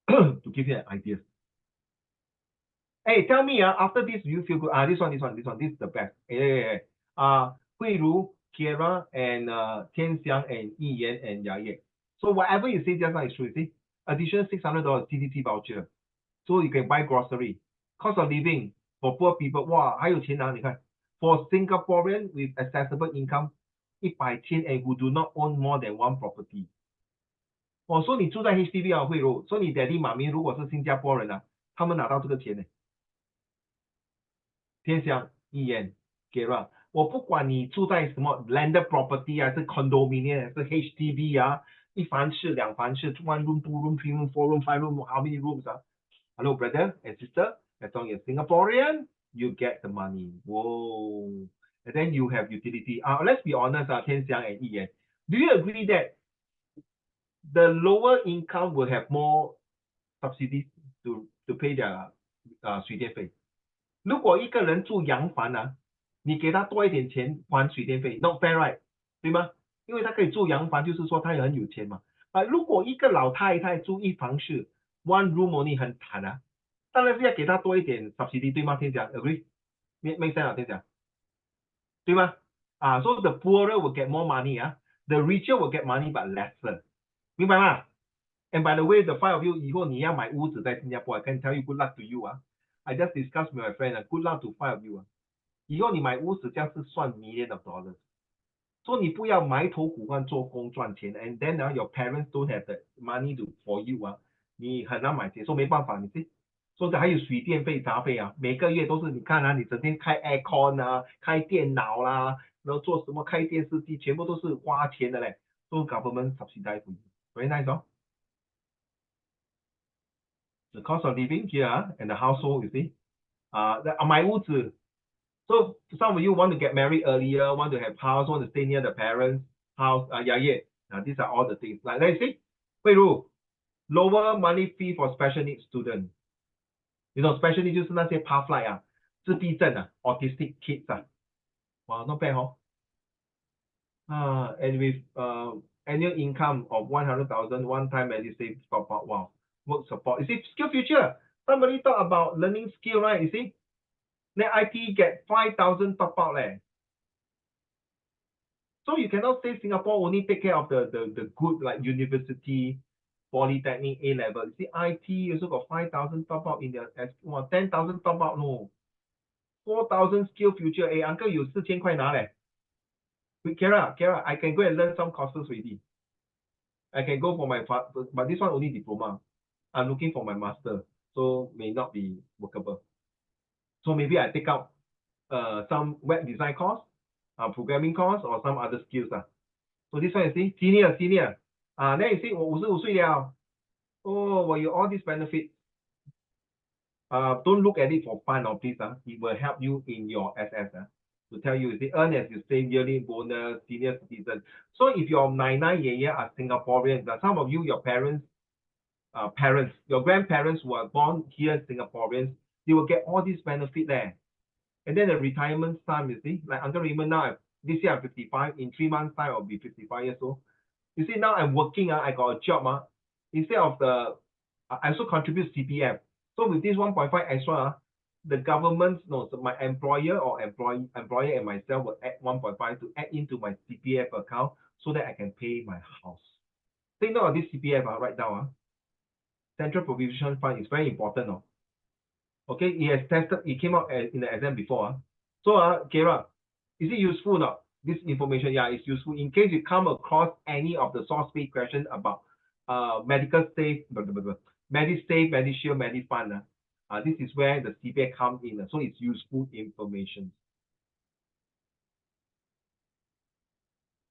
to give you an idea. Hey, tell me after this, do you feel good? This one, this is the best. Hey. Hui Ru, Kiera, and Tian Xiang, and Yi Yan, and Ya Ye. So whatever you say just now is true. See, additional $600 CDT voucher. So you can buy grocery. Cost of living for poor people. 哇，还有钱拿，你看。For Singaporean with accessible income, 100千 and who do not own more than one property. 说你住在 HDB 会有，说你 daddy 妈咪如果是新加坡人他们拿到这个钱呢。天香、一言、Kira， 我不管你住在什么 landed property 是 condominium 是 HDB 一房式、2房式 1 room, 2 room, 3 room, 4 room, 5 room, how many rooms Hello, brother and sister. As long as Singaporean, you get the money. Whoa. And then you have utility. Let's be honest, Tian Xiang and Yi Yan. Do you agree that the lower income will have more subsidies to pay their 水电费？如果一个人住洋房你给他多一点钱还水电费 ，not fair, right？ 对吗？因为他可以住洋房，就是说他也很有钱嘛。如果一个老太太住一房式 ，one room only 很惨当然是要给他多一点 subsidy， 对吗？天讲 agree？ make sense 天讲对吗？so the poorer will get more money, the richer will get money but lesser， 明白吗？ And by the way, the five of you 以后你要买屋子在新加坡 I can tell you good luck to you I just discussed with my friend good luck to five of you 以后你买屋子这样是算 million of dollars， 所以你不要埋头苦干做工赚钱 ，and then your parents don't have the money to for you 你很难买钱，所以没办法，你这，所以还有水电费、杂费每个月都是你看你整天开 aircon 开电脑啦，然后做什么开电视机，全部都是花钱的嘞，都 government subsidize for you，very nice The cost of living here and the household, you see. 买屋子 So some of you want to get married earlier, want to have house, want to stay near the parents' house. These are all the things. Like let's see, 慧茹 lower money fee for special needs student. You know, special needs 就是那些 pathlight 自闭症autistic kids Wow, not bad and with annual income of 100,000 one-time Medisave top up. Wow, work support. You see, skill future. Somebody talk about learning skill, right? You see, then IT get 5,000 top up So you cannot say Singapore only take care of the good like university, polytechnic, A level. You see, IT also got 5,000 top up in their 10,000 top up no. 4,000 skill future. Hey, uncle, you 4,000块拿嘞。Kara, I can go and learn some courses already. I can go for my but this one only diploma. I'm looking for my master, so may not be workable. So maybe I take out some web design course, programming course, or some other skills So this one you see, senior. Then you see 我55岁了 我有 all these benefits. Don't look at it for fun please it will help you in your SS to tell you earn as you say yearly bonus, senior citizen. So if your 奶奶 爷爷 are Singaporeans, some of you, your parents, your grandparents who are born here Singaporeans, they will get all these benefits there. And then the retirement sum, you see, like Uncle Raymond now, this year I'm 55, in 3 months time I'll be 55 years old. You see, now I'm working, I got a job, instead of I also contribute CPF. So with this 1.5 extra, the government, no, so my employer or employer and myself will add 1.5 to add into my CPF account so that I can pay my house. Take note of this CPF right now. Central Provision Fund is very important. Okay, it has tested, it came out in the exam before. So, Kara, is it useful or not? This information, yeah, it's useful in case you come across any of the source-based questions about medical safe, Medisave, Medishield, Medifund. This is where the CPF comes in, so it's useful information.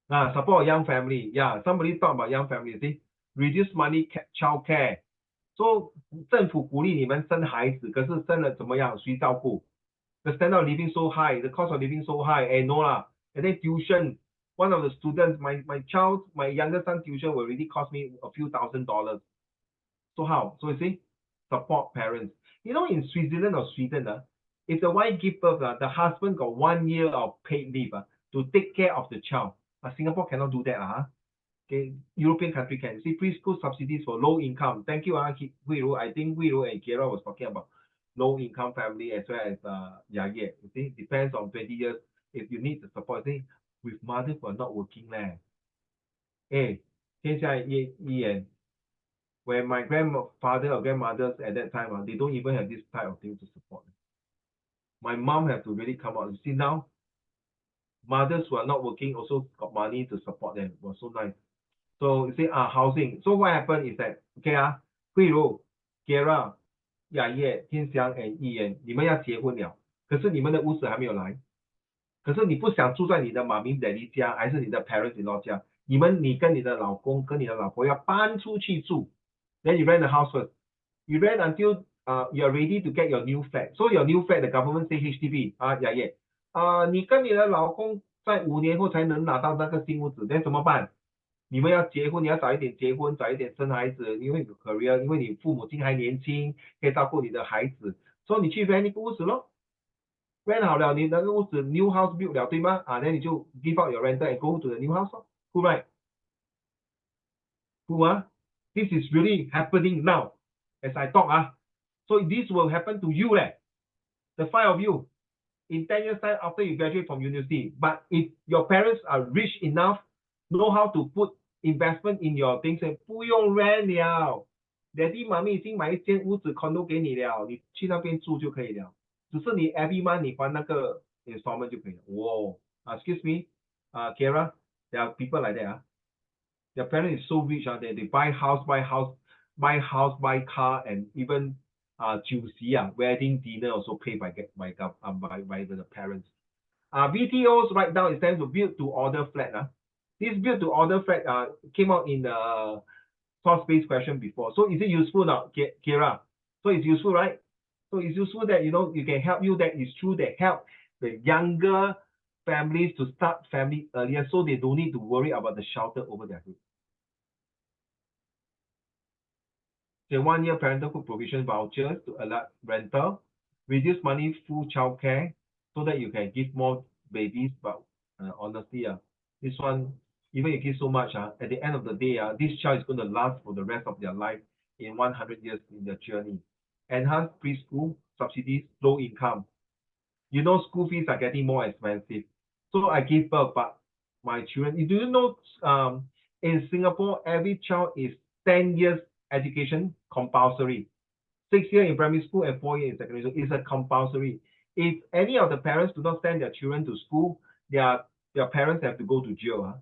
Support a young family. Yeah, somebody talk about young family. See, reduce money child care. So 政府鼓励你们生孩子，可是生了怎么样？谁照顾？ The standard of living so high, the cost of living so high, no lah. And then tuition. One of the students, my younger son tuition will really cost me a few $1,000s. So how? So you see, support parents. You know, in Switzerland or Sweden, if the wife give birth, the husband got 1 year of paid leave to take care of the child. Singapore cannot do that. Okay, European country can. See, preschool subsidies for low income. Thank you, Hui Ru. I think Hui Ru and Kira was talking about low income family as well as You see, depends on 20 years. If you need the support, see, with mothers who are not working Hey, 天下一眼 when my grandfather or grandmothers at that time, they don't even have this type of thing to support. My mom have to really come out. You see now, mothers who are not working also got money to support them. It was so nice. So you see, housing. So what happened is that, okay, Hui Ru, Kira, 雅叶、天祥 and 一言，你们要结婚了，可是你们的屋子还没有来，可是你不想住在你的妈咪 daddy 家，还是你的 parents-in-law 家，你跟你的老公跟你的老婆要搬出去住。Then you rent a house first. You rent until you are ready to get your new flat. So your new flat, the government say HDB 雅叶你跟你的老公在5年后才能拿到那个新屋子，那怎么办？你们要结婚，你要早一点结婚，早一点生孩子，因为有 career， 因为你父母亲还年轻，可以照顾你的孩子，所以你去 rent 一个屋子咯 ，rent 好了，你那个屋子 new house build 了，对吗？那你就 give out your rental and go to the new house 咯 ，who right？ Who This is really happening now as I talk so this will happen to you the 5 of you in 10 years time after you graduate from university. But if your parents are rich enough, know how to put investment in your things, 不用 rent 了。Daddy 妈咪已经买一间屋子 condo 给你了，你去那边住就可以了。只是你 every month 你还那个 installment 就可以了。Wow, excuse me, Kara, there are people like that. Their parents is so rich, they buy house, buy car, and even 酒席 wedding dinner also paid by the parents. BTOs right now is time to build to order flat. This build to order flat came out in the source-based question before. So is it useful now, Kira? So it's useful, right? So it's useful that you can help you. That is true. That help the younger families to start family earlier, so they don't need to worry about the shelter over their head. The 1-year parenthood provision vouchers to allow rental, reduce money full childcare, so that you can give more babies. But honestly, this one, even you give so much, at the end of the day, this child is going to last for the rest of their life in 100 years in their journey. Enhanced preschool subsidies, low income. School fees are getting more expensive. So I give birth, but my children, do you know in Singapore, every child is 10 years education compulsory. 6 years in primary school and 4 years in secondary school is a compulsory. If any of the parents do not send their children to school, their parents have to go to jail.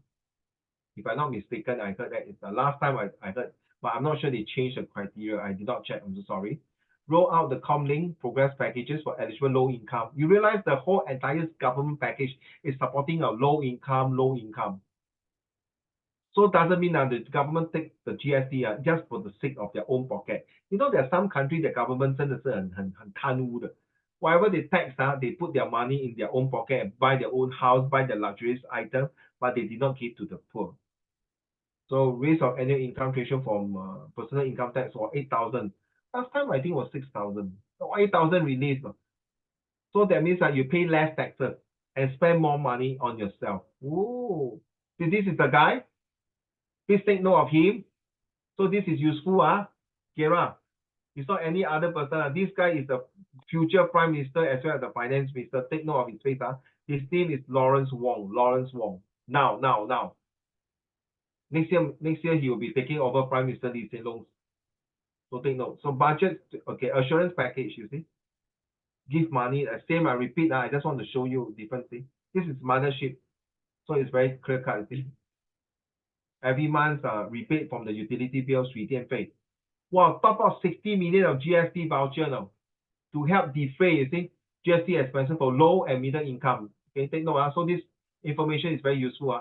If I'm not mistaken, I heard that it's the last time I heard, but I'm not sure they changed the criteria. I did not check. I'm so sorry. Roll out the Comlink progress packages for eligible low income. You realize the whole entire government package is supporting a low income. So doesn't mean that the government take the GST just for the sake of their own pocket. There are some countries the government 真的是很贪污的. Whatever they tax, they put their money in their own pocket and buy their own house, buy the luxurious item, but they did not give to the poor. So raise of annual income threshold from personal income tax for 8,000. Last time I think it was 6,000. So 8,000 released. So that means that you pay less taxes and spend more money on yourself. Ooh. So this is the guy. Please take note of him. So this is useful, Kira. It's not any other person. This guy is the future prime minister as well as the finance minister. Take note of his face. His name is Lawrence Wong. Now. Next year he will be taking over Prime Minister Lee Hsien Loong's. So take note. So budget, okay, assurance package, you see. Give money, same I repeat, I just want to show you different things. This is mothership. So it's very clear cut, you see. Every month rebate from the utility bills, 水电费. Wow, top up 60 million of GST voucher now to help defray, you see, GST expenses for low and middle income. Okay, take note. So this information is very useful.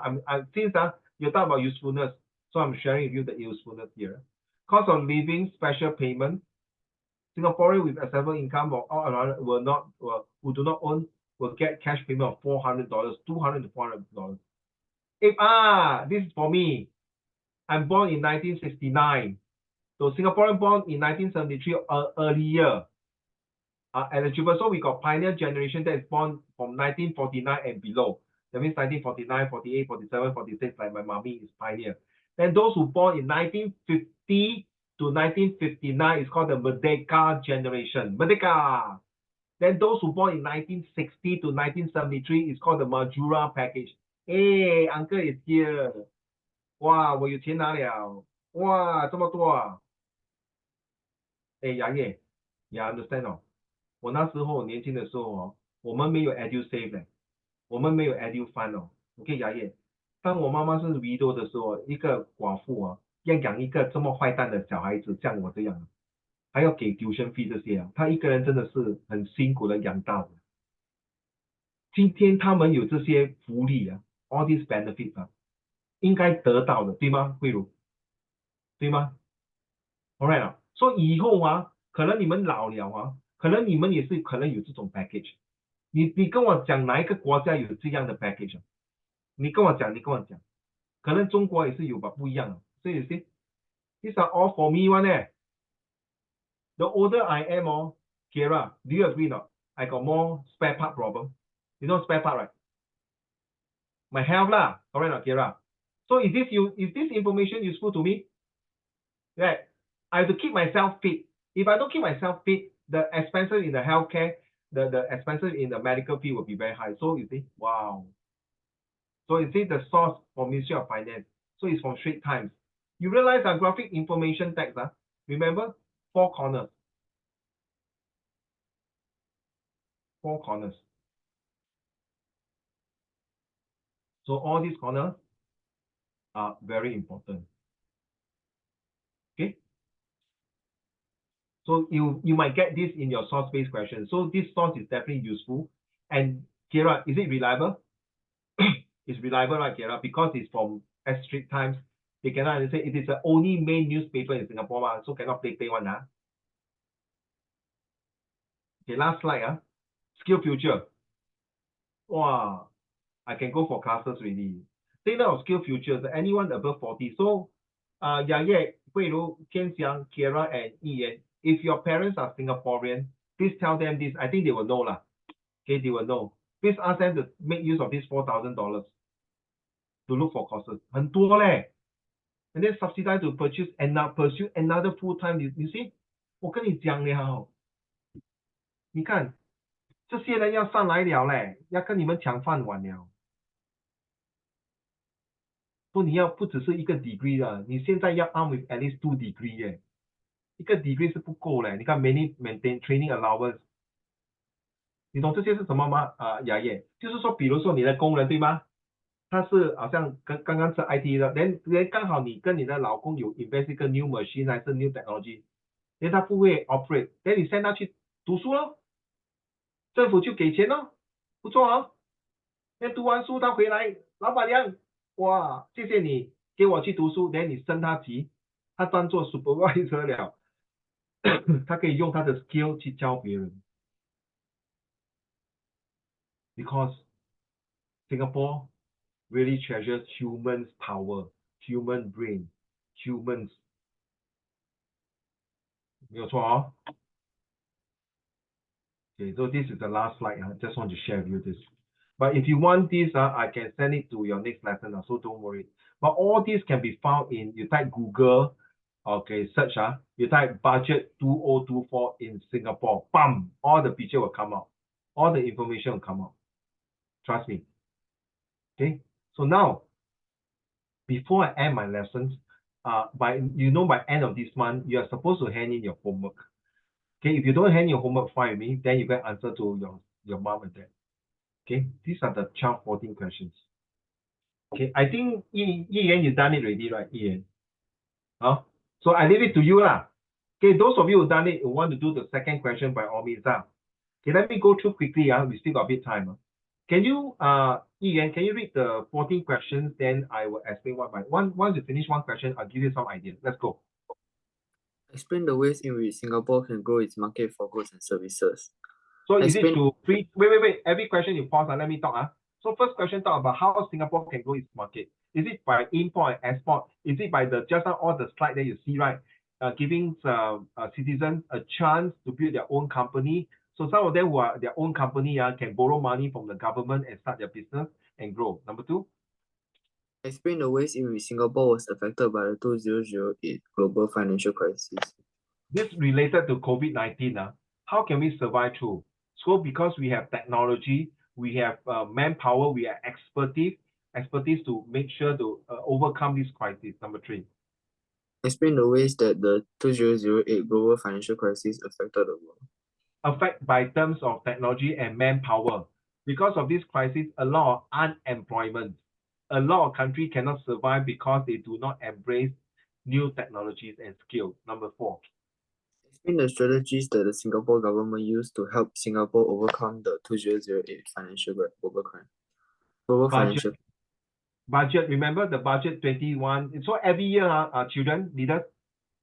Since you talk about usefulness, so I'm sharing with you the usefulness here. Cost of living special payment. Singaporeans with accessible income or who do not own will get cash payment of $400, $200 to $400. If this is for me, I'm born in 1969. So Singaporean born in 1973 or earlier are eligible. So we got pioneer generation that is born from 1949 and below. That means 1949, 48, 47, 46, like my mommy is pioneer. Then those who born in 1950 to 1959 is called the Merdeka generation. Merdeka. Then those who born in 1960 to 1973 is called the Majura package. Hey, uncle is here. 哇，我有钱拿了。哇，这么多啊。杨业，你 understand 哦？我那时候年轻的时候我们没有 EduSave 我们没有 Edu Fund OK， 杨业，当我妈妈是 widow 的时候，一个寡妇要养一个这么坏蛋的小孩子，像我这样，还要给 tuition fee 这些她一个人真的是很辛苦的养大的。今天他们有这些福利all these benefits 应该得到的，对吗？慧茹，对吗 ？Alright 所以以后可能你们老了可能你们也是可能有这种 package。你跟我讲哪一个国家有这样的 package？ 你跟我讲，可能中国也是有吧，不一样。所以 see, these are all for me one The older I am Kira, do you agree not? I got more spare part problem. You know spare part, right? My health lah, correct not, Kira? So is this information useful to me? Right? I have to keep myself fit. If I don't keep myself fit, the expenses in the healthcare the expenses in the medical fee will be very high. So you see, wow. So you see the source for Ministry of Finance. So it's from Straits Times. You realize our graphic information tax, remember, 4 corners. 4 corners. So all these corners are very important. Okay. So you might get this in your source-based question. So this source is definitely useful. And Kira, is it reliable? It's reliable, right, Kira? Because it's from Straits Times. They cannot say it is the only main newspaper in Singapore, so cannot play one. Okay, last slide. Skill future. Wow, I can go for classes already. Take note of skill futures. Anyone above 40. So, Yaya, Hui Lu, Tian Xiang, Kiera, and Ian, if your parents are Singaporean, please tell them this. I think they will know lah. Okay, they will know. Please ask them to make use of this $4,000 to look for courses. 很多嘞. And then subsidize to pursue another full-time. You see? 我跟你讲了。你看，这些人要上来了嘞，要跟你们抢饭碗了。说你要不只是一个 degree 的，你现在要 arm with at least 2 degree 耶，一个 degree 是不够嘞。你看 maintain training allowance， 你懂这些是什么吗？雅叶，就是说，比如说你的工人对吗？他是好像刚刚是 IT 的，连刚好你跟你的老公有 invest 一个 new machine 还是 new technology， 连他不会 operate， 连你 send 他去读书咯，政府就给钱咯，不错哦。那读完书他回来，老板娘，哇，谢谢你给我去读书，连你升他级，他当做 supervisor 了，他可以用他的 skill 去教别人。Because Singapore really treasures humans' power, human brain, humans. 没有错哦。Okay, so this is the last slide. I just want to share with you this. But if you want this, I can send it to your next lesson, so don't worry. But all this can be found in, you type Google, okay, search, you type budget 2024 in Singapore, bam, all the picture will come out. All the information will come out. Trust me. Okay, so now, before I end my lessons, by end of this month, you are supposed to hand in your homework. Okay, if you don't hand your homework fine with me, then you can answer to your mom and dad. Okay, these are the 14 questions. Okay, I think Yi Yan, you done it already, right, Yi Yan? So I leave it to you lah. Okay, those of you who done it, who want to do the second question by all means. Okay, let me go through quickly. We still got a bit time. Can you, Yi Yan, can you read the 14 questions? Then I will explain one by one. Once you finish one question, I'll give you some ideas. Let's go. Explain the ways in which Singapore can grow its market for goods and services. So is it to wait. Every question you pause and let me talk. So first question talk about how Singapore can grow its market. Is it by import and export? Is it by the just now all the slide that you see, right? Giving citizens a chance to build their own company. So some of them who are their own company can borrow money from the government and start their business and grow. Number 2. Explain the ways in which Singapore was affected by the 2008 global financial crisis. This related to COVID-19. How can we survive through? So because we have technology, we have manpower, we have expertise to make sure to overcome this crisis. Number 3. Explain the ways that the 2008 global financial crisis affected the world. Affect by terms of technology and manpower. Because of this crisis, a lot of unemployment. A lot of countries cannot survive because they do not embrace new technologies and skills. Number 4. Explain the strategies that the Singapore government used to help Singapore overcome the 2008 global financial. Budget, remember the budget 21. So every year, children, leaders,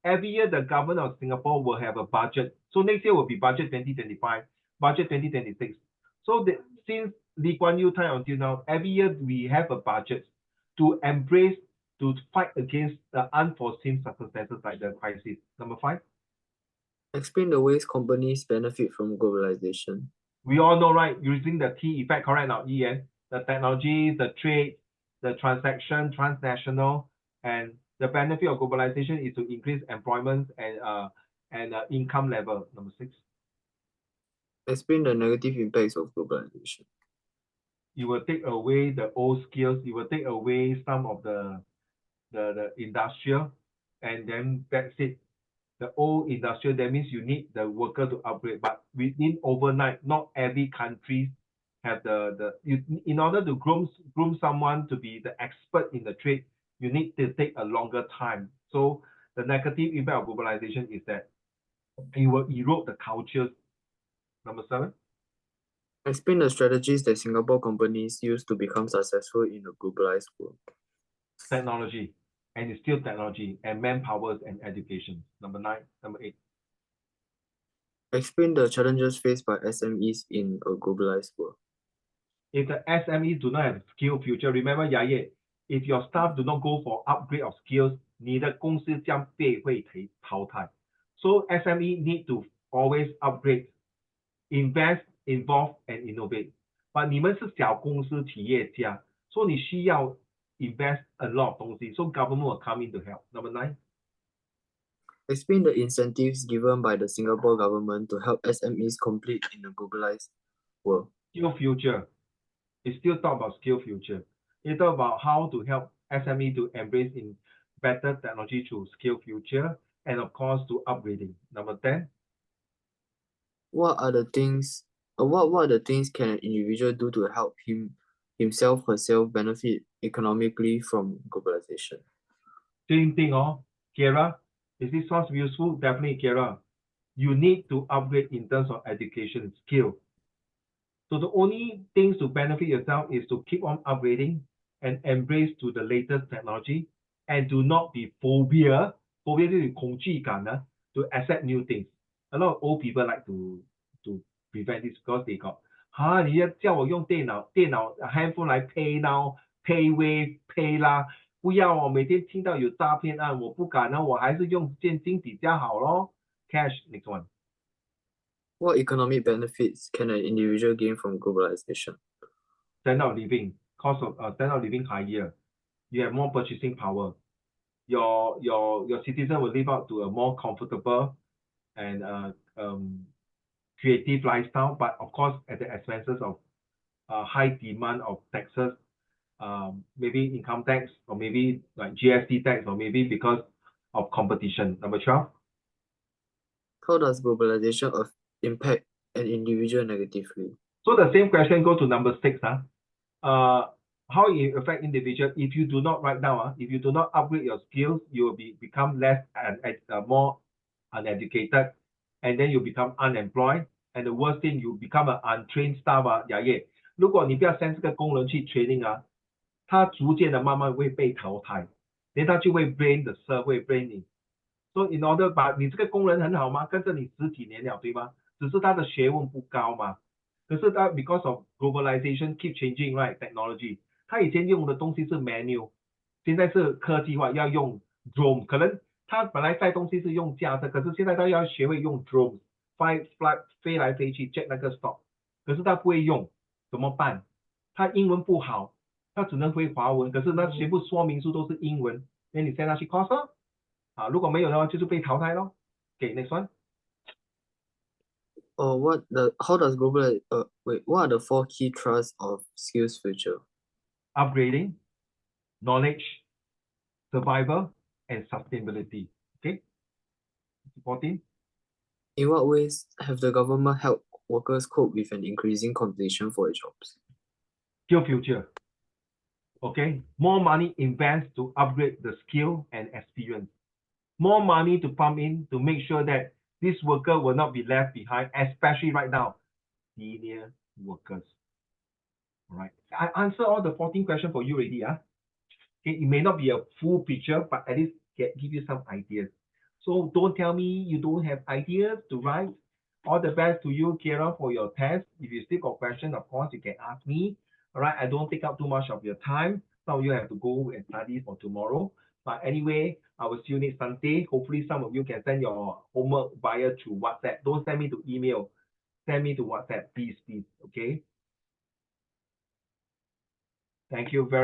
every year the government of Singapore will have a budget. So next year will be budget 2025, budget 2026. So since Lee Kuan Yew time until now, every year we have a budget to embrace, to fight against the unforeseen circumstances like the crisis. Number 5. Explain the ways companies benefit from globalization. We all know, right? Using the T effect, correct now, Ian? The technology, the trade, the transaction, transnational, and the benefit of globalization is to increase employment and income level. Number 6. Explain the negative impacts of globalization. You will take away the old skills, you will take away some of the industrial, and then that's it. The old industrial, that means you need the worker to upgrade, but within overnight, not every country have in order to groom someone to be the expert in the trade, you need to take a longer time. So the negative impact of globalization is that it will erode the cultures. Number 7. Explain the strategies that Singapore companies use to become successful in a globalized world. Technology, and it's still technology, and manpower and education. Number 8. Explain the challenges faced by SMEs in a globalized world. If the SMEs do not have skill future, remember Yaye, if your staff do not go for upgrade of skills, 你的公司将被会淘汰. So SME need to always upgrade, invest, involve, and innovate. But 你们是小公司企业家，所以你需要 invest a lot of 东西. So government will come in to help. Number 9. Explain the incentives given by the Singapore government to help SMEs compete in a globalized world. Skill future. It's still talk about skill future. It's talk about how to help SME to embrace in better technology through skill future, and of course to upgrading. Number 10. What are the things can an individual do to help herself benefit economically from globalization? Same thing, Kira. Is this sounds useful? Definitely, Kira. You need to upgrade in terms of education skill. So the only things to benefit yourself is to keep on upgrading and embrace to the latest technology, and do not be phobia 就是恐惧感 to accept new things. A lot of old people like to prevent this because they got 你要叫我用电脑 handphone 来 pay now pay wave pay 啦，不要哦，每天听到有诈骗案，我不敢我还是用现金比较好咯。Cash, next one. What economic benefits can an individual gain from globalization? Standard of living, cost of standard of living higher. You have more purchasing power. Your citizen will live up to a more comfortable and creative lifestyle, but of course at the expenses of high demand of taxes, maybe income tax, or maybe like GST tax, or maybe because of competition. Number 12. How does globalization impact an individual negatively? So the same question go to number 6. How it affect individual? If you do not right now, if you do not upgrade your skills, you will become less and more uneducated, and then you become unemployed. And the worst thing, you become an untrained staff 如果你不要 send 这个工人去 training 他逐渐的慢慢会被淘汰，连他就会 blame the 社会 blame 你。So in order 把你这个工人很好吗？跟着你10几年了，对吗？只是他的学问不高嘛。可是他 because of globalization keep changing right technology， 他以前用的东西是 manual， 现在是科技化，要用 drone。可能他本来载东西是用架车，可是现在他要学会用 drone， 飞来飞去 check 那个 stock。可是他不会用，怎么办？他英文不好，他只能会华文，可是那全部说明书都是英文，那你 send 他去 course 咯。如果没有的话，就是被淘汰咯。Okay, next one. What are the 4 key thrusts of skills future? Upgrading, knowledge, survival, and sustainability. Okay. 14. In what ways have the government helped workers cope with an increasing competition for jobs? Skill future. Okay. More money invest to upgrade the skill and experience. More money to pump in to make sure that this worker will not be left behind, especially right now, senior workers. All right. I answer all the 14 questions for you already. Okay, it may not be a full picture, but at least give you some ideas. So don't tell me you don't have ideas to write. All the best to you, Kira, for your test. If you still got questions, of course, you can ask me. All right, I don't take up too much of your time. Some of you have to go and study for tomorrow. But anyway, I will see you next Sunday. Hopefully, some of you can send your homework via through WhatsApp. Don't send me to email. Send me to WhatsApp, please. Okay. Thank you very